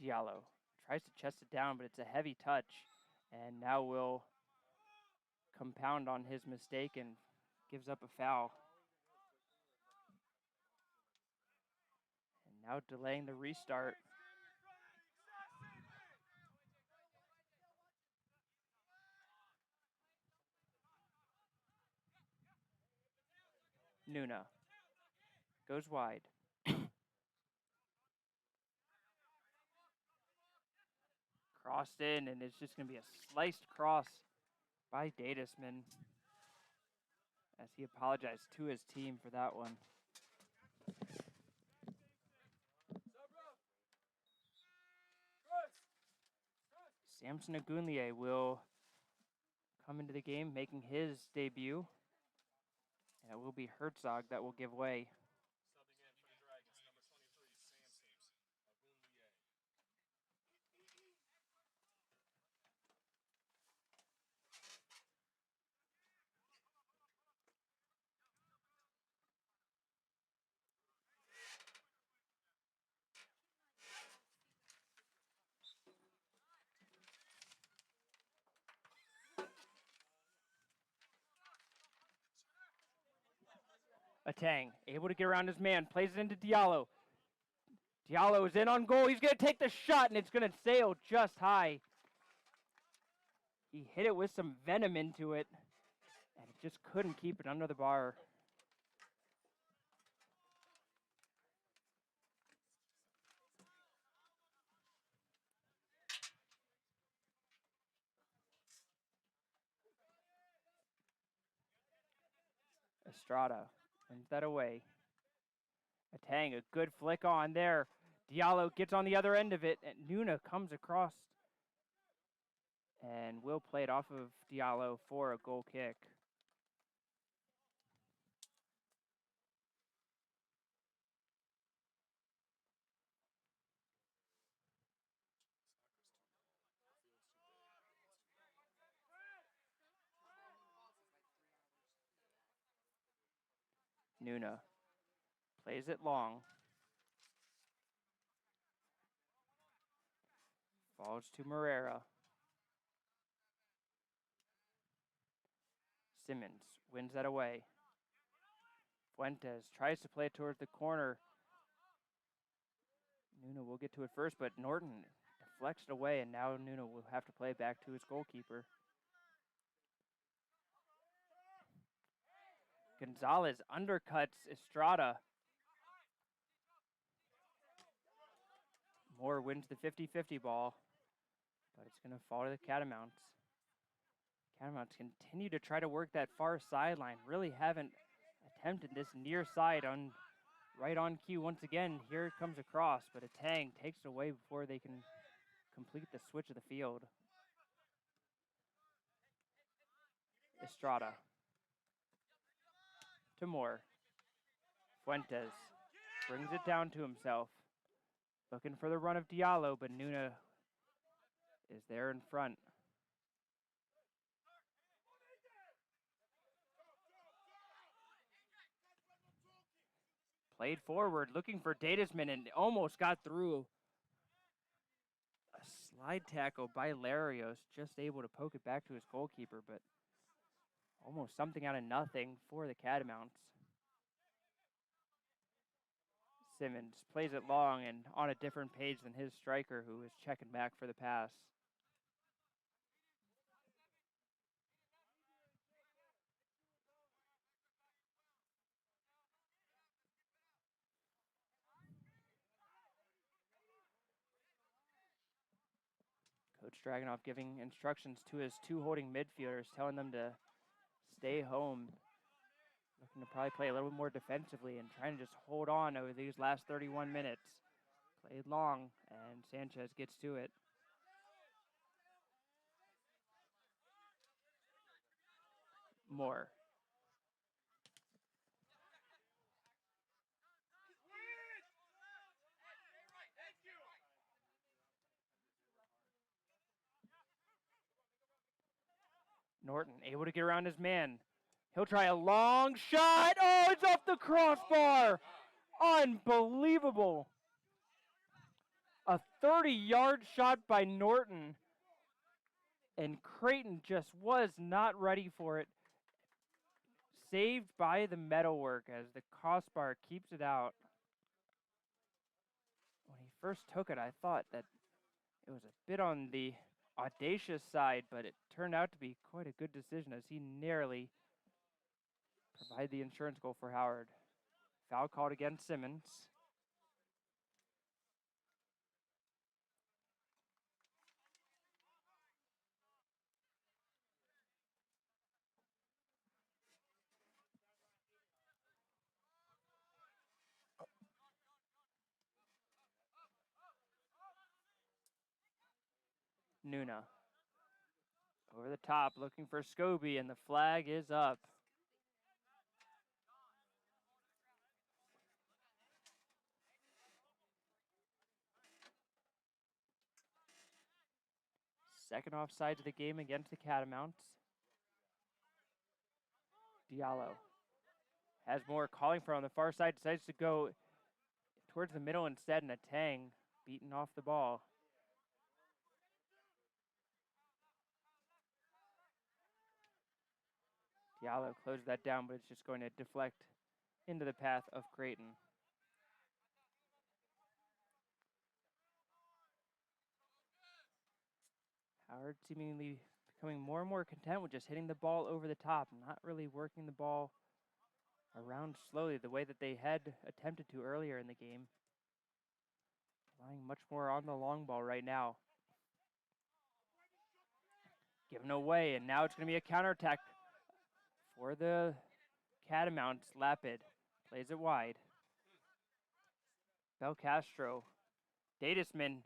Diallo tries to chest it down, but it's a heavy touch, and now will compound on his mistake and gives up a foul. And now delaying the restart. Nuna goes wide. Crossed in, and it's just going to be a sliced cross by Dadisman as he apologized to his team for that one. Samson Agunlie will come into the game, making his debut. And it will be Herzog that will give way. Subbing in for the Dragons, number 23, Samson Atang, able to get around his man, plays it into Diallo. Diallo is in on goal. He's going to take the shot, and it's going to sail just high. He hit it with some venom into it, and it just couldn't keep it under the bar. Estrada wins that away. Atang, a good flick on there. Diallo gets on the other end of it, and Nuna comes across and will play it off of Diallo for a goal kick. Nuna plays it long. Falls to Morera. Simmons wins that away. Fuentes tries to play it towards the corner. Nuna will get to it first, but Norton deflects it away, and now Nuna will have to play it back to his goalkeeper. Gonzalez undercuts Estrada. Moore wins the 50-50 ball, but it's going to fall to the Catamounts. Catamounts continue to try to work that far sideline. Really haven't attempted this near side on right on cue. Once again, here it comes across, but Atang takes it away before they can complete the switch of the field. Estrada to Moore. Fuentes brings it down to himself. Looking for the run of Diallo, but Nuna is there in front. Played forward, looking for Dadisman, and almost got through. A slide tackle by Larios, just able to poke it back to his goalkeeper, but almost something out of nothing for the Catamounts. Simmons plays it long and on a different page than his striker, who is checking back for the pass. Coach Dragunov giving instructions to his two holding midfielders, telling them to stay home. Looking to probably play a little more defensively and trying to just hold on over these last 31 minutes. Played long, and Sanchez gets to it. Moore. Norton able to get around his man. He'll try a long shot. Oh, it's off the crossbar. Unbelievable. A 30-yard shot by Norton. And Creighton just was not ready for it. Saved by the metalwork as the crossbar keeps it out. When he first took it, I thought that it was a bit on the audacious side, but it turned out to be quite a good decision as he narrowly provided the insurance goal for Howard. Foul called against Simmons. Nuna over the top looking for Scobie, and the flag is up. Second offside of the game against the Catamounts. Diallo has more calling for on the far side, decides to go towards the middle instead, and a Tang beaten off the ball. Diallo closed that down, but it's just going to deflect into the path of Creighton. Howard seemingly becoming more and more content with just hitting the ball over the top, not really working the ball around slowly the way that they had attempted to earlier in the game. Relying much more on the long ball right now. Given away, and now it's going to be a counterattack for the Catamounts. Lapid plays it wide. Belcastro. Datisman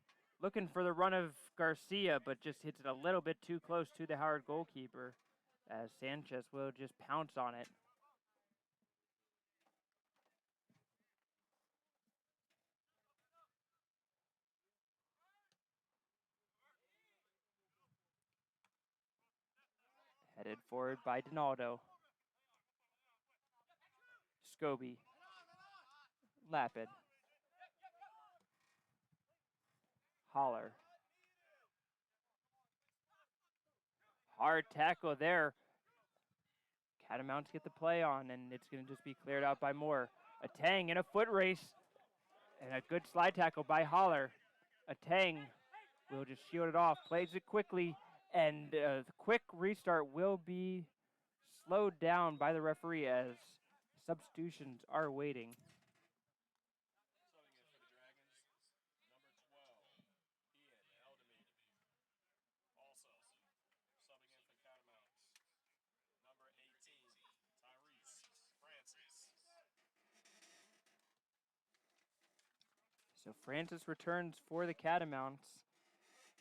looking for the run of Garcia, but just hits it a little bit too close to the Howard goalkeeper, as Sanchez will just pounce on it. Headed forward by Donaldo. Scobie. Lapid. Holler. Hard tackle there. Catamounts get the play on, and it's going to just be cleared out by Moore. A Tang in a foot race, and a good slide tackle by Holler. A Tang will just shield it off, plays it quickly, and the quick restart will be slowed down by the referee as substitutions are waiting. So Francis returns for the Catamounts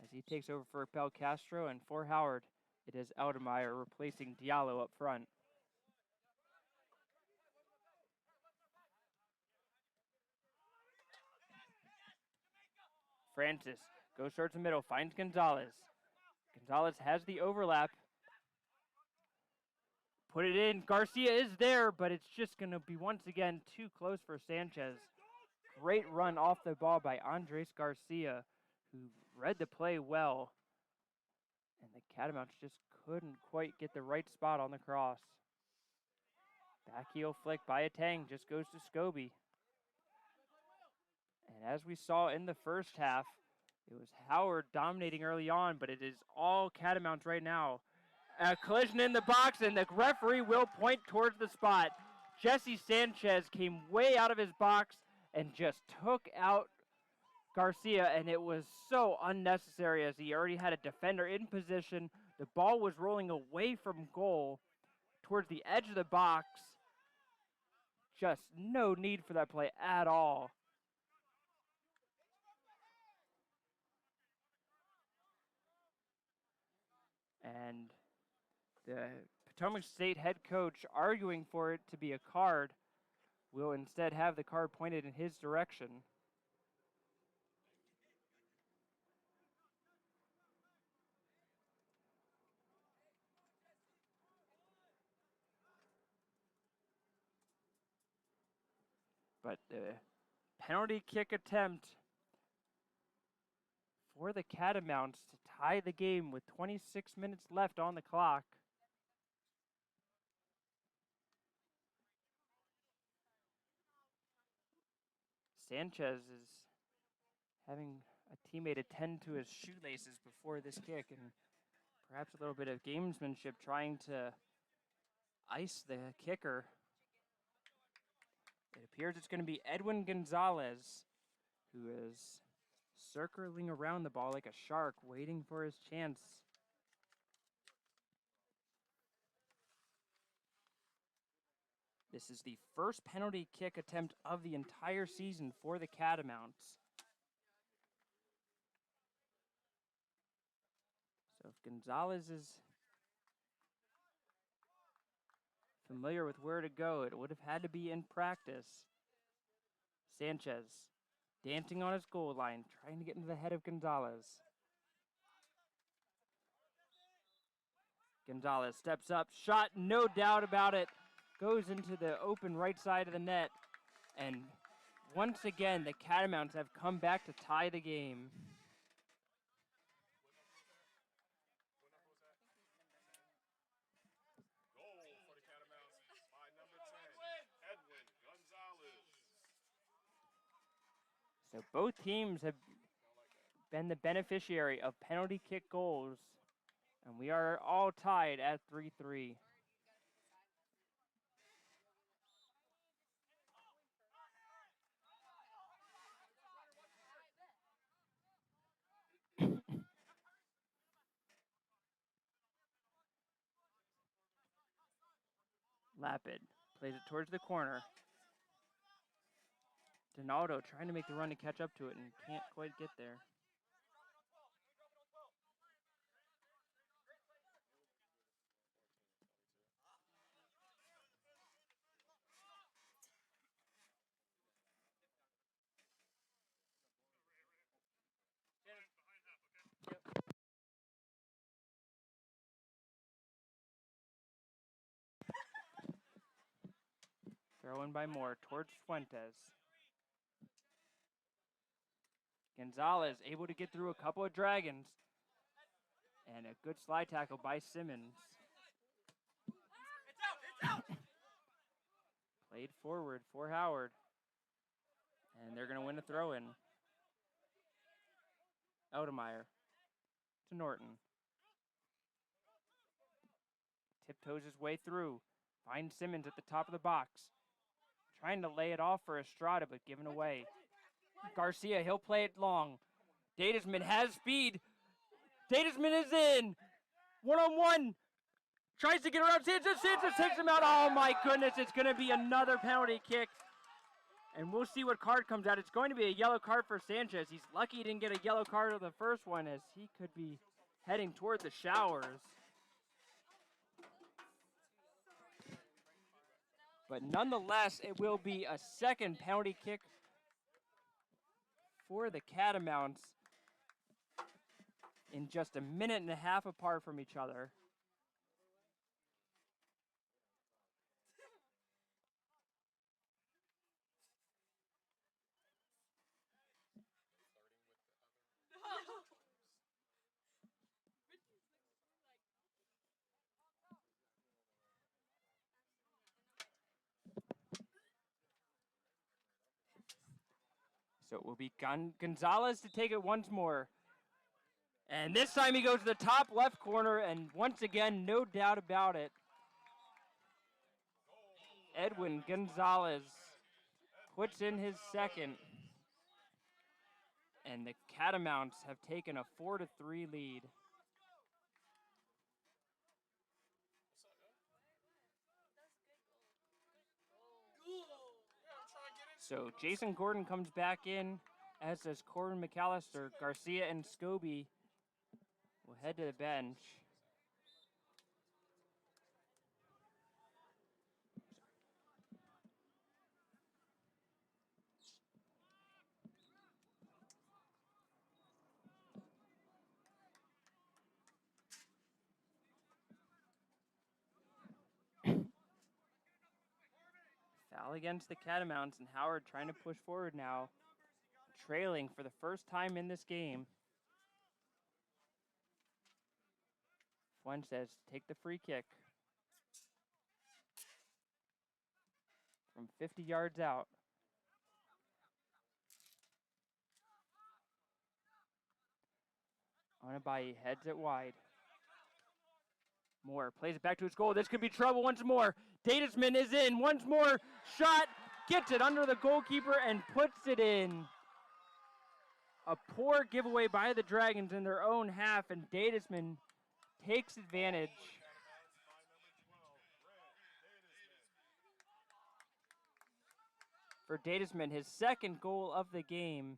as he takes over for Belcastro, and for Howard, it is Aldemeyer replacing Diallo up front. Francis goes towards the middle, finds Gonzalez. Gonzalez has the overlap. Put it in. Garcia is there, but it's just going to be once again too close for Sanchez. Great run off the ball by Andres Garcia, who read the play well. And the Catamounts just couldn't quite get the right spot on the cross. Back heel flick by a Tang just goes to Scobie. And as we saw in the first half, it was Howard dominating early on, but it is all Catamounts right now. A collision in the box, and the referee will point towards the spot. Jesse Sanchez came way out of his box and just took out Garcia, and it was so unnecessary as he already had a defender in position. The ball was rolling away from goal towards the edge of the box. Just no need for that play at all. And the Potomac State head coach, arguing for it to be a card, will instead have the card pointed in his direction. But the penalty kick attempt for the Catamounts to tie the game with 26 minutes left on the clock. Sanchez is having a teammate attend to his shoelaces before this kick, and perhaps a little bit of gamesmanship trying to ice the kicker. It appears it's going to be Edwin Gonzalez, who is circling around the ball like a shark, waiting for his chance. This is the first penalty kick attempt of the entire season for the Catamounts. So if Gonzalez is familiar with where to go, it would have had to be in practice. Sanchez dancing on his goal line, trying to get into the head of Gonzalez. Gonzalez steps up, shot, no doubt about it, goes into the open right side of the net. And once again, the Catamounts have come back to tie the game. Goal for the Catamounts by number 10, Edwin Gonzalez. So both teams have been the beneficiary of penalty kick goals, and we are all tied at 3-3. Lapid plays it towards the corner. Donaldo trying to make the run to catch up to it and can't quite get there. Throw in by Moore towards Fuentes. Gonzalez able to get through a couple of Dragons. And a good slide tackle by Simmons. Played forward for Howard. And they're going to win a throw-in. Odemeyer to Norton. Tiptoes his way through. Finds Simmons at the top of the box. Trying to lay it off for Estrada, but given away. Garcia, he'll play it long. Dadesman has speed. Dadesman is in. One-on-one. Tries to get around Sanchez. Sanchez takes him out. Oh, my goodness. It's going to be another penalty kick. And we'll see what card comes out. It's going to be a yellow card for Sanchez. He's lucky he didn't get a yellow card on the first one, as he could be heading toward the showers. But nonetheless, it will be a second penalty kick for the Catamounts in just a minute and a half apart from each other. So it will be Gonzalez to take it once more. And this time he goes to the top left corner, and once again, no doubt about it, Edwin Gonzalez puts in his second. And the Catamounts have taken a 4-3 lead. So Jason Gordon comes back in, as does Corbin McAllister. Garcia and Scobie will head to the bench. Foul against the Catamounts, and Howard trying to push forward now, trailing for the first time in this game. Fuentes take the free kick from 50 yards out. Anabai heads it wide. Moore plays it back to his goal. This could be trouble once more. Datisman is in. Once more. Shot. Gets it under the goalkeeper and puts it in. A poor giveaway by the Dragons in their own half, and Datisman takes advantage. For Datisman, his second goal of the game.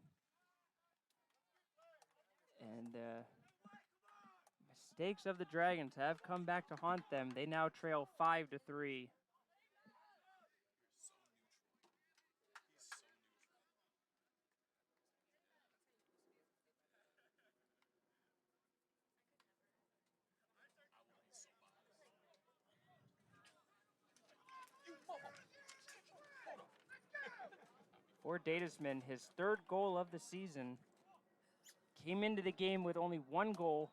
And mistakes of the Dragons have come back to haunt them. They now trail 5-3. For Datisman, his third goal of the season, came into the game with only one goal,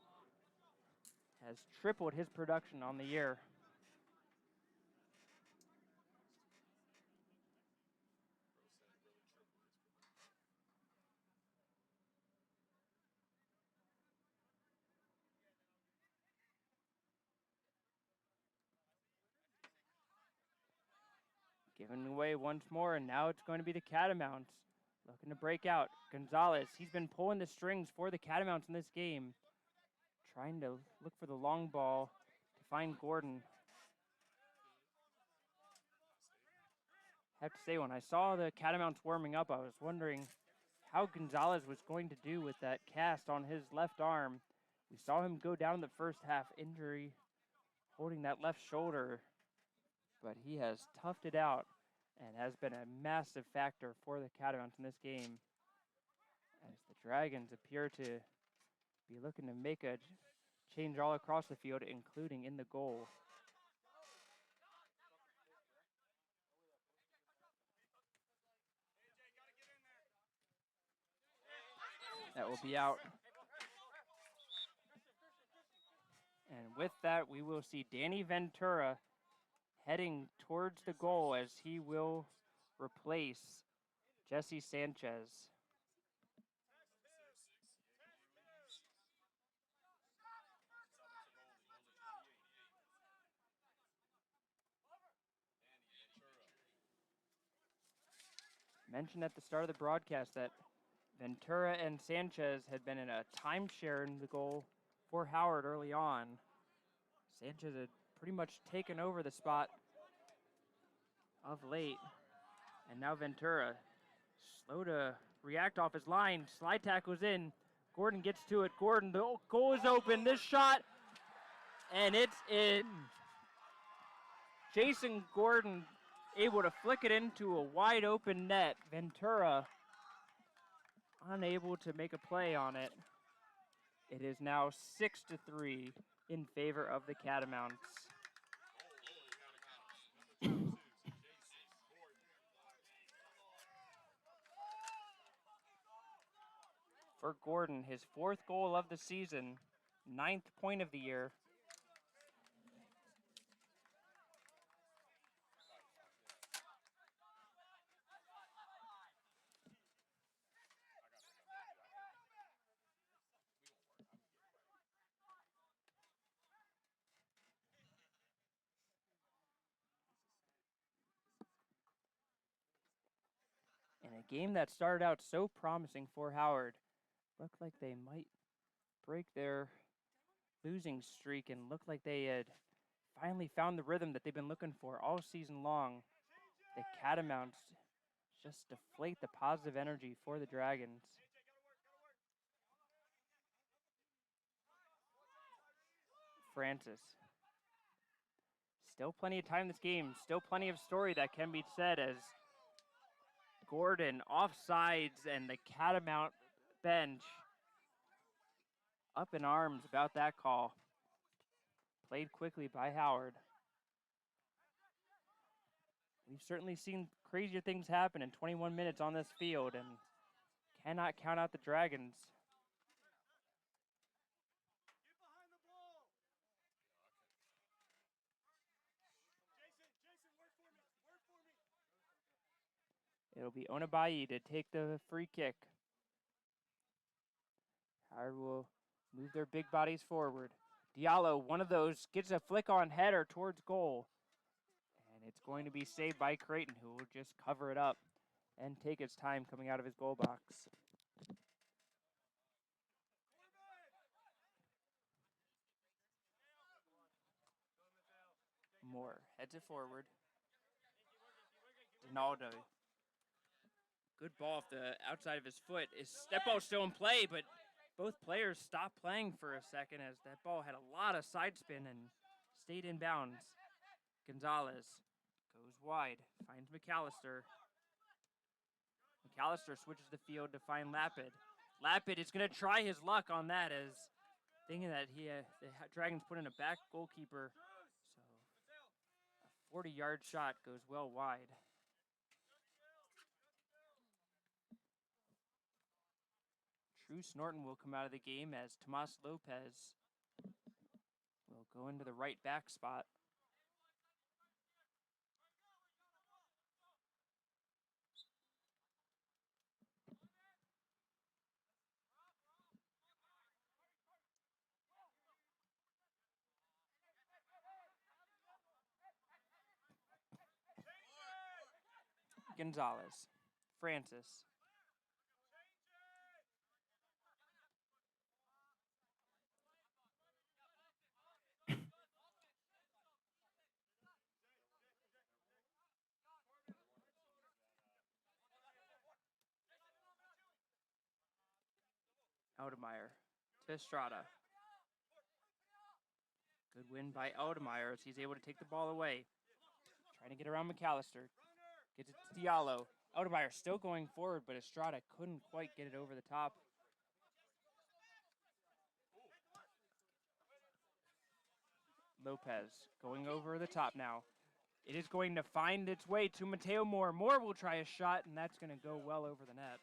has tripled his production on the year. Given away once more, and now it's going to be the Catamounts looking to break out. Gonzalez, he's been pulling the strings for the Catamounts in this game, trying to look for the long ball to find Gordon. I have to say, when I saw the Catamounts warming up, I was wondering how Gonzalez was going to do with that cast on his left arm. We saw him go down in the first half injury, holding that left shoulder, but he has toughed it out and has been a massive factor for the Catamounts in this game, as the Dragons appear to be looking to make a change all across the field, including in the goal. That will be out. And with that, we will see Danny Ventura heading towards the goal as he will replace Jesse Sanchez. Mentioned at the start of the broadcast that Ventura and Sanchez had been in a timeshare in the goal for Howard early on. Sanchez had pretty much taken over the spot of late. And now Ventura, slow to react off his line. Slide tackle's in. Gordon gets to it. Gordon, the goal is open. This shot, and it's in. Jason Gordon able to flick it into a wide open net. Ventura unable to make a play on it. It is now 6-3 in favor of the Catamounts. For Gordon, his fourth goal of the season, 9th point of the year. In a game that started out so promising for Howard, looked like they might break their losing streak and looked like they had finally found the rhythm that they've been looking for all season long. The Catamounts just deflate the positive energy for the Dragons. Francis. Still plenty of time in this game. Still plenty of story that can be said as Gordon offsides and the Catamount bench up in arms about that call. Played quickly by Howard. We've certainly seen crazier things happen in 21 minutes on this field and cannot count out the Dragons. It'll be Onabayi to take the free kick. Howard will move their big bodies forward. Diallo, one of those, gets a flick on header towards goal. And it's going to be saved by Creighton, who will just cover it up and take his time coming out of his goal box. Moore heads it forward. Donaldo. Good ball off the outside of his foot. His step ball still in play, but both players stopped playing for a second as that ball had a lot of side spin and stayed in bounds. Gonzalez goes wide, finds McAllister. McAllister switches the field to find Lapid. Lapid is going to try his luck on that as thinking that the Dragons put in a back goalkeeper. So a 40-yard shot goes well wide. Drew Snorton will come out of the game as Tomas Lopez will go into the right back spot. Gonzalez. Francis. Audemeyer to Estrada. Good win by Audemeyer as he's able to take the ball away. Trying to get around McAllister. Gets it to Diallo. Audemeyer still going forward, but Estrada couldn't quite get it over the top. Lopez going over the top now. It is going to find its way to Mateo Moore. Moore will try a shot, and that's going to go well over the net.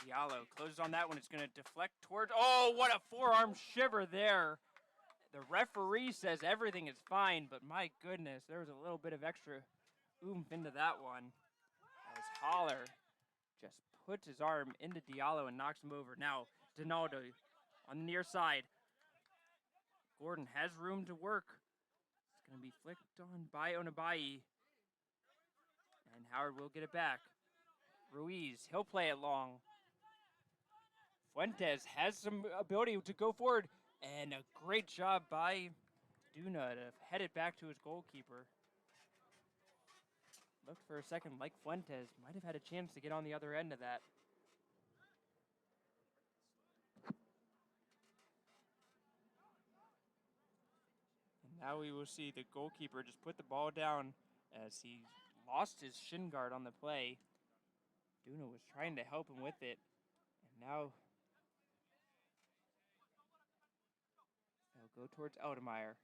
Diallo closes on that one. It's going to deflect towards... Oh, what a forearm shiver there. The referee says everything is fine, but my goodness, there was a little bit of extra oomph into that one. As Holler just puts his arm into Diallo and knocks him over. Now, Donaldo on the near side. Gordon has room to work. It's going to be flicked on by Onabayi. And Howard will get it back. Ruiz, he'll play it long. Fuentes has some ability to go forward. And a great job by Duna to head it back to his goalkeeper. Looked for a second like Fuentes. Might have had a chance to get on the other end of that. And now we will see the goalkeeper just put the ball down as he lost his shin guard on the play. Duna was trying to help him with it. And now they'll go towards Audemeyer.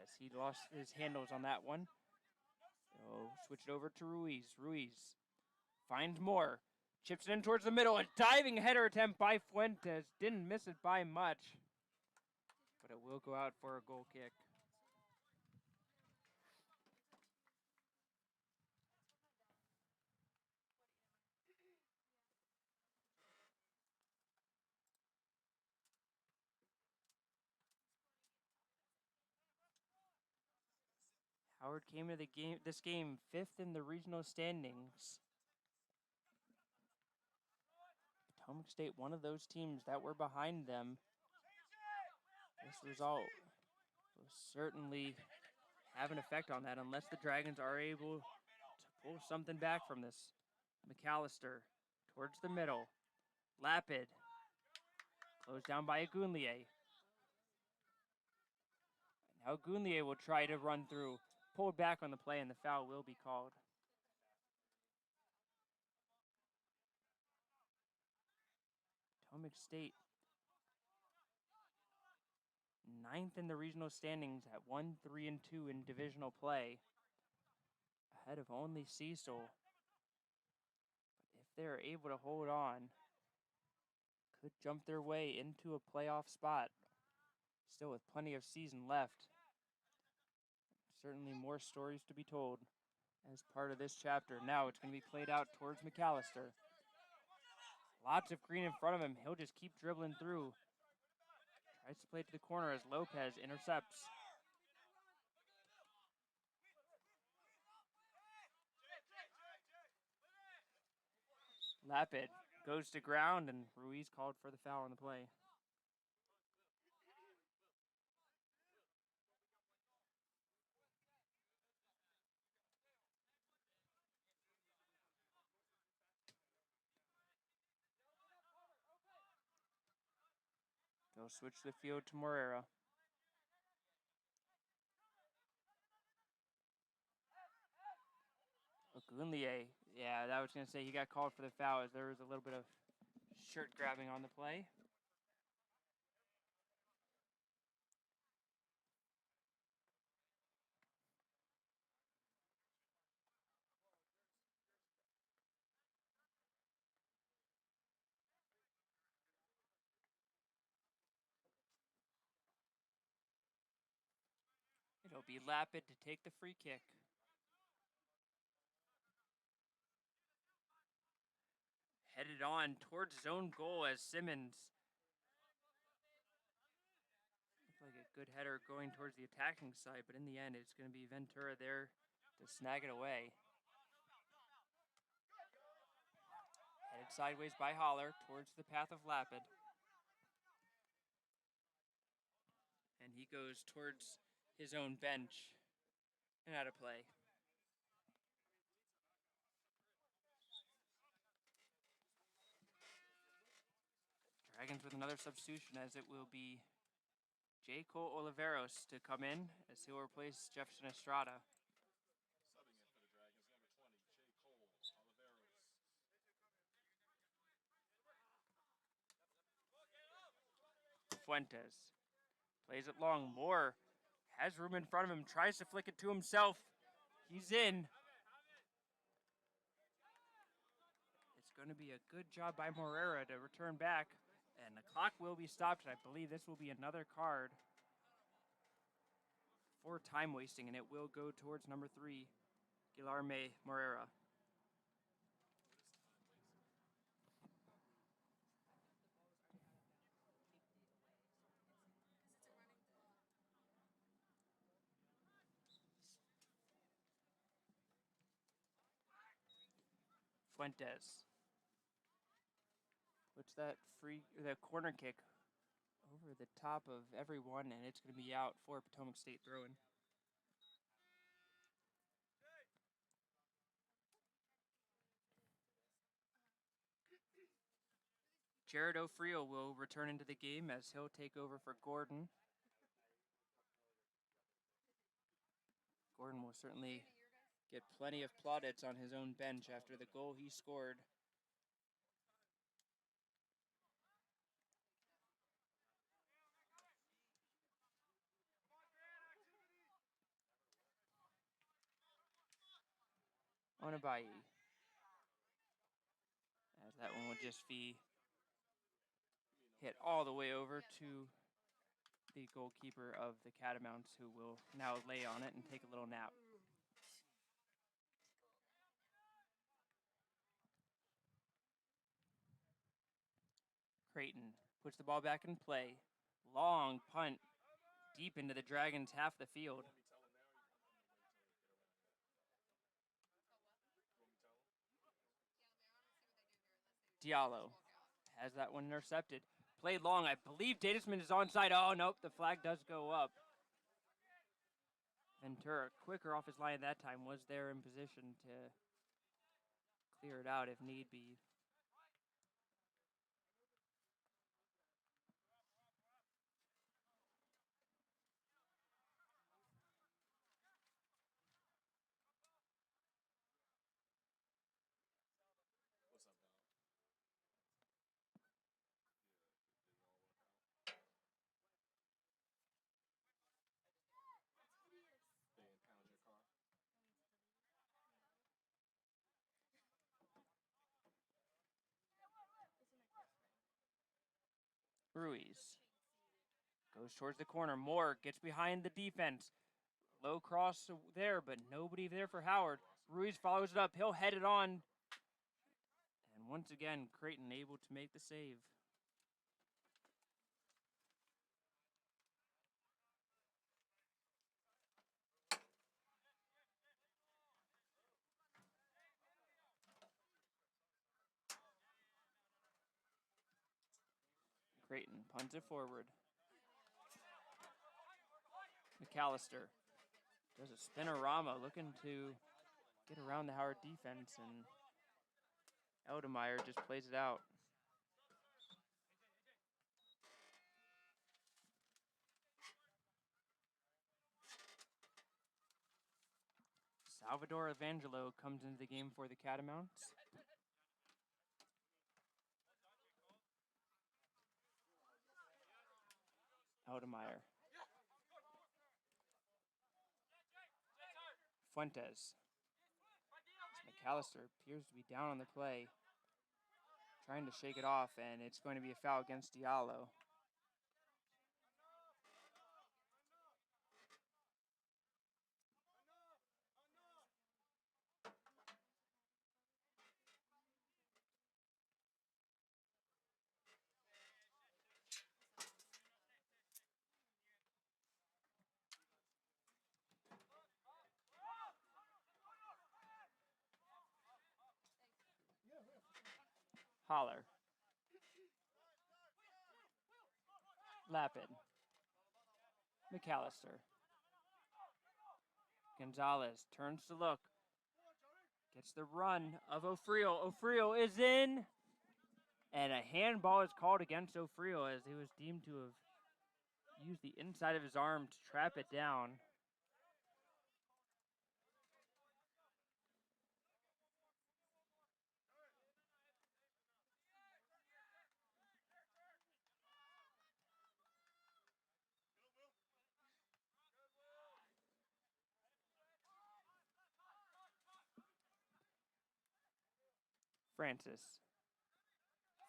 As he lost his handles on that one. So switch it over to Ruiz. Ruiz finds Moore. Chips it in towards the middle. A diving header attempt by Fuentes. Didn't miss it by much. but it will go out for a goal kick. Howard came to this game 5th in the regional standings. Potomac State, one of those teams that were behind them. This result will certainly have an effect on that unless the Dragons are able to pull something back from this. McAllister towards the middle. Lapid. Closed down by Agunlier. Now Agunlier will try to run through. Pulled back on the play, and the foul will be called. Potomac State, 9th in the regional standings at 1-3-2 in divisional play, ahead of only Cecil. But if they're able to hold on, could jump their way into a playoff spot. Still with plenty of season left. Certainly more stories to be told as part of this chapter. Now it's going to be played out towards McAllister. Lots of green in front of him. He'll just keep dribbling through. Tries to play to the corner as Lopez intercepts. Lapid goes to ground, and Ruiz called for the foul on the play. They'll switch the field to Morera. Agunlier, yeah, that was going to say he got called for the foul as there was a little bit of shirt grabbing on the play. It'll be Lapid to take the free kick. Headed on towards his own goal as Simmons. Looks like a good header going towards the attacking side, but in the end, it's going to be Ventura there to snag it away. Headed sideways by Holler towards the path of Lapid. And he goes towards his own bench and out of play. Dragons with another substitution as it will be J. Cole Oliveros to come in as he'll replace Jefferson Estrada. Subbing in for the Dragons, number 20, J. Cole Oliveros. Fuentes plays it long. Moore has room in front of him, tries to flick it to himself. He's in. It's going to be a good job by Morera to return back. And the clock will be stopped, and I believe this will be another card for time wasting, and it will go towards number 3, Guilherme Morera. Fuentes puts the corner kick over the top of everyone, and it's going to be out for Potomac State throw-in. Jared Ofrio will return into the game as he'll take over for Gordon. Gordon will certainly get plenty of plaudits on his own bench after the goal he scored. Onabai. As that one will just be hit all the way over to the goalkeeper of the Catamounts, who will now lay on it and take a little nap. Creighton puts the ball back in play. Long punt deep into the Dragons' half the field. Diallo has that one intercepted. Played long. I believe Datisman is onside. Oh, nope. The flag does go up. Ventura, quicker off his line that time, was there in position to clear it out if need be. Ruiz goes towards the corner. Moore gets behind the defense. Low cross there, but nobody there for Howard. Ruiz follows it up. He'll head it on. And once again, Creighton able to make the save. Creighton punts it forward. McAllister does a spinorama, looking to get around the Howard defense, and Eldemeyer just plays it out. Salvador Evangelo comes into the game for the Catamounts. Eldemeyer. Fuentes. McAllister appears to be down on the play, trying to shake it off, and it's going to be a foul against Diallo. Holler. Lapid. McAllister. Gonzalez turns to look. Gets the run of Ofrio. Ofrio is in. And a handball is called against Ofrio as he was deemed to have used the inside of his arm to trap it down. Francis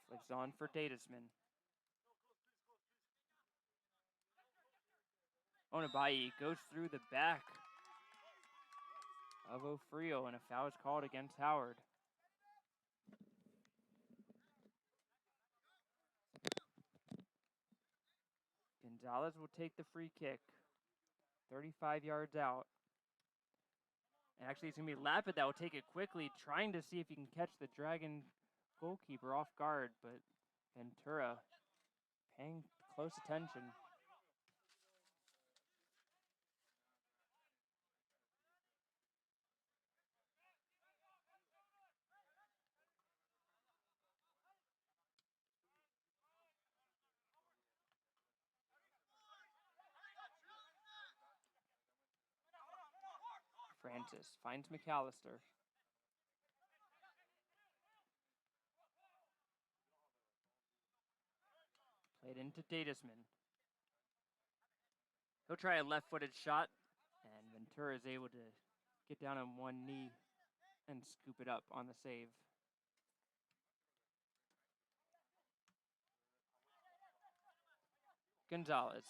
flips on for Datisman. Onabayi goes through the back of Ofrio, and a foul is called against Howard. Gonzalez will take the free kick, 35 yards out. And actually, it's going to be Lapid that will take it quickly, trying to see if he can catch the Dragon goalkeeper off guard, but Ventura paying close attention. Francis finds McAllister. Played into Datisman. He'll try a left-footed shot, and Ventura is able to get down on one knee and scoop it up on the save. Gonzalez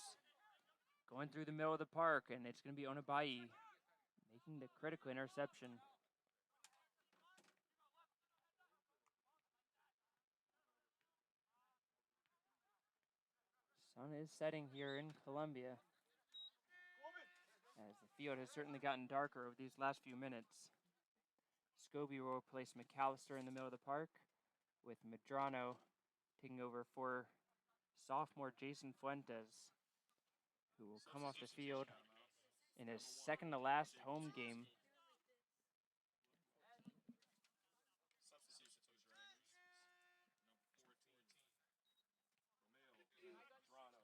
Going through the middle of the park, and it's going to be Onabai making the critical interception. Sun is setting here in Columbia, as the field has certainly gotten darker over these last few minutes. Scobie will replace McAllister in the middle of the park, with Medrano taking over for sophomore Jason Fuentes, who will come off the field in his second to last home game. Substitution for the Dragons. Number 14, Romeo Medrano.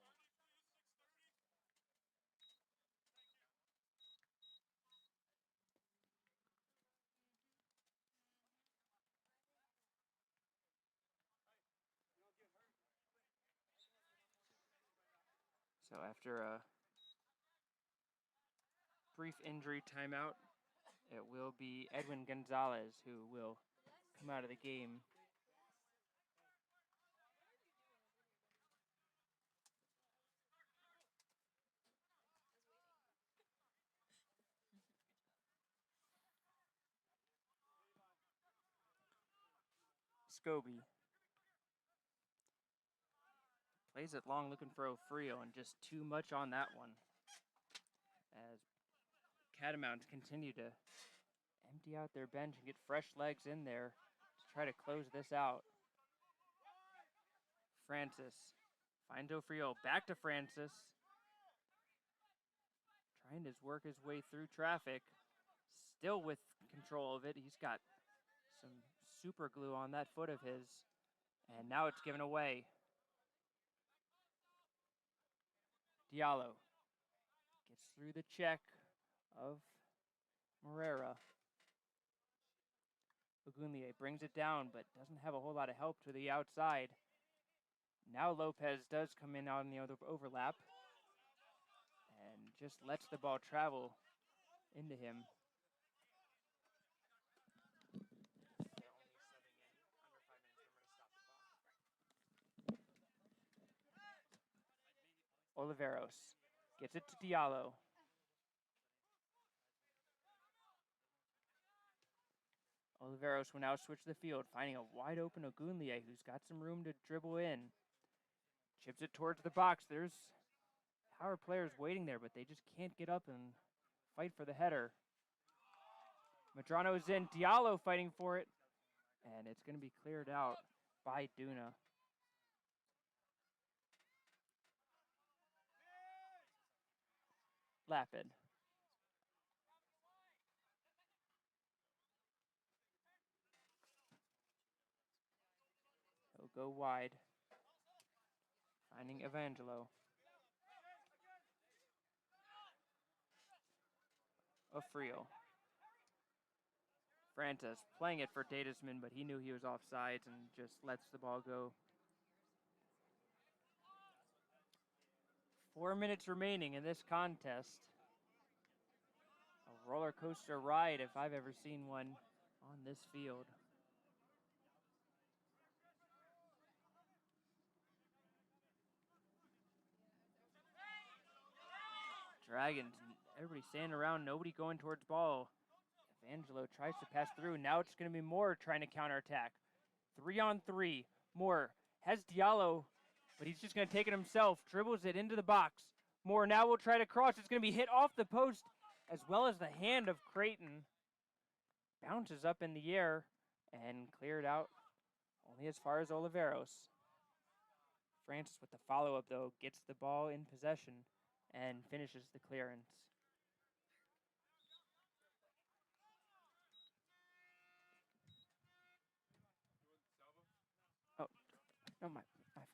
So after a brief injury timeout, it will be Edwin Gonzalez who will come out of the game. Scobie plays it long, looking for Ofrio, and just too much on that one, as Catamounts continue to empty out their bench and get fresh legs in there to try to close this out. Francis finds Ofrio, back to Francis, trying to work his way through traffic, still with control of it. He's got some super glue on that foot of his, and now it's given away. Diallo gets through the check of Morera. Ogunlie brings it down, but doesn't have a whole lot of help to the outside. Now Lopez does come in on the other overlap and just lets the ball travel into him. Oliveros gets it to Diallo. Oliveros will now switch the field, finding a wide open Ogunlie who's got some room to dribble in. Chips it towards the box. There's Howard players waiting there, but they just can't get up and fight for the header. Medrano is in. Diallo fighting for it, and it's going to be cleared out by Duna. Lapid. He'll go wide, finding Evangelo. Ofrio. Francis playing it for Datasman, but he knew he was offsides and just lets the ball go. 4 minutes remaining in this contest. A roller coaster ride if I've ever seen one on this field. Dragons, everybody standing around, nobody going towards ball. Evangelo tries to pass through. Now it's going to be Moore trying to counterattack. 3-on-3. Moore has Diallo, but he's just going to take it himself. Dribbles it into the box. Moore now will try to cross. It's going to be hit off the post as well as the hand of Creighton. Bounces up in the air and cleared out only as far as Oliveros. Francis with the follow-up, though, gets the ball in possession and finishes the clearance. Oh, no, my fault.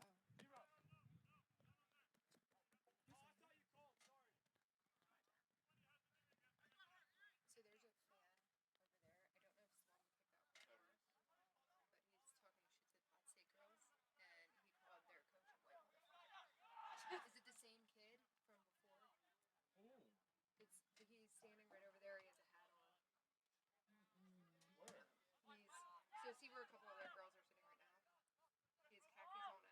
Is it the same kid from before? He's standing right over there. He has a hat on. Where? So see where a couple other girls are sitting right now? He has khakis on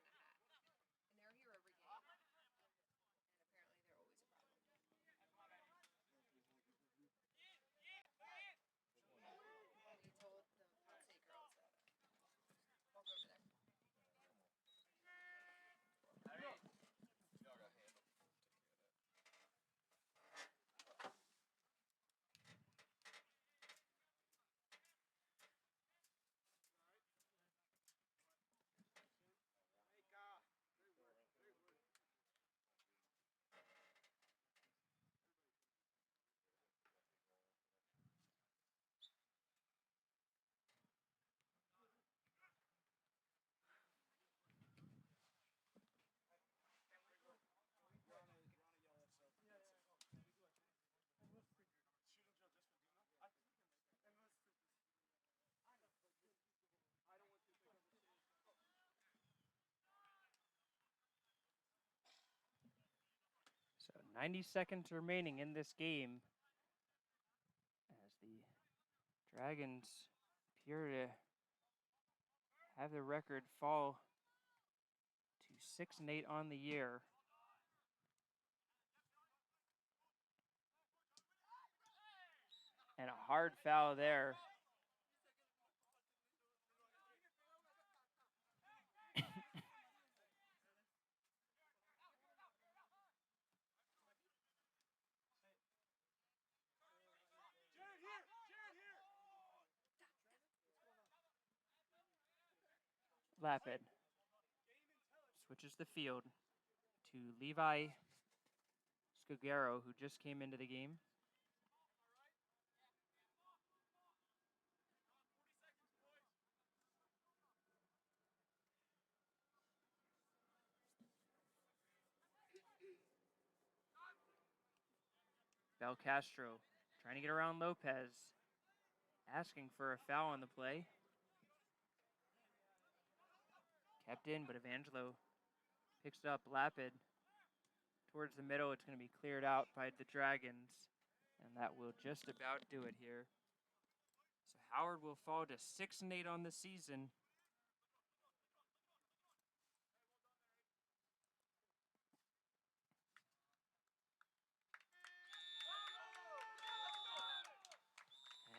90 seconds remaining in this game as the Dragons appear to have the record fall to 6-8 on the year. And a hard foul there. Lapid switches the field to Levi Scugero, who just came into the game. Belcastro trying to get around Lopez, asking for a foul on the play. Kept in, but Evangelo picks it up. Lapid towards the middle. It's going to be cleared out by the Dragons, and that will just about do it here. So Howard will fall to 6-8 on the season.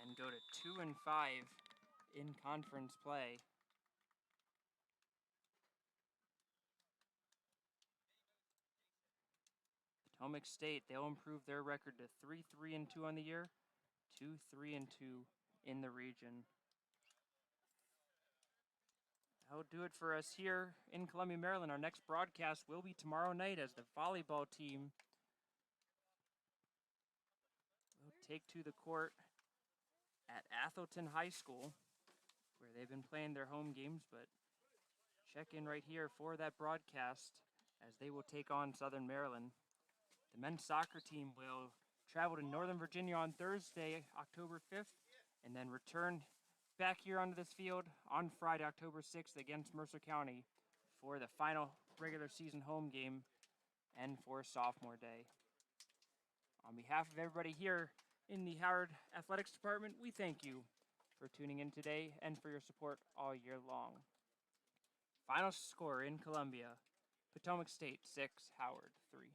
And go to 2-5 in conference play. Potomac State, they'll improve their record to 3-3-2 on the year, 2-3-2 in the region. That'll do it for us here in Columbia, Maryland. Our next broadcast will be tomorrow night as the volleyball team will take to the court at Atholton High School, where they've been playing their home games, but check in right here for that broadcast as they will take on Southern Maryland. The men's soccer team will travel to Northern Virginia on Thursday, October 5th, and then return back here onto this field on Friday, October 6th against Mercer County for the final regular season home game and for sophomore day. On behalf of everybody here in the Howard Athletics Department, we thank you for tuning in today and for your support all year long. Final score in Columbia, Potomac State 6, Howard 3.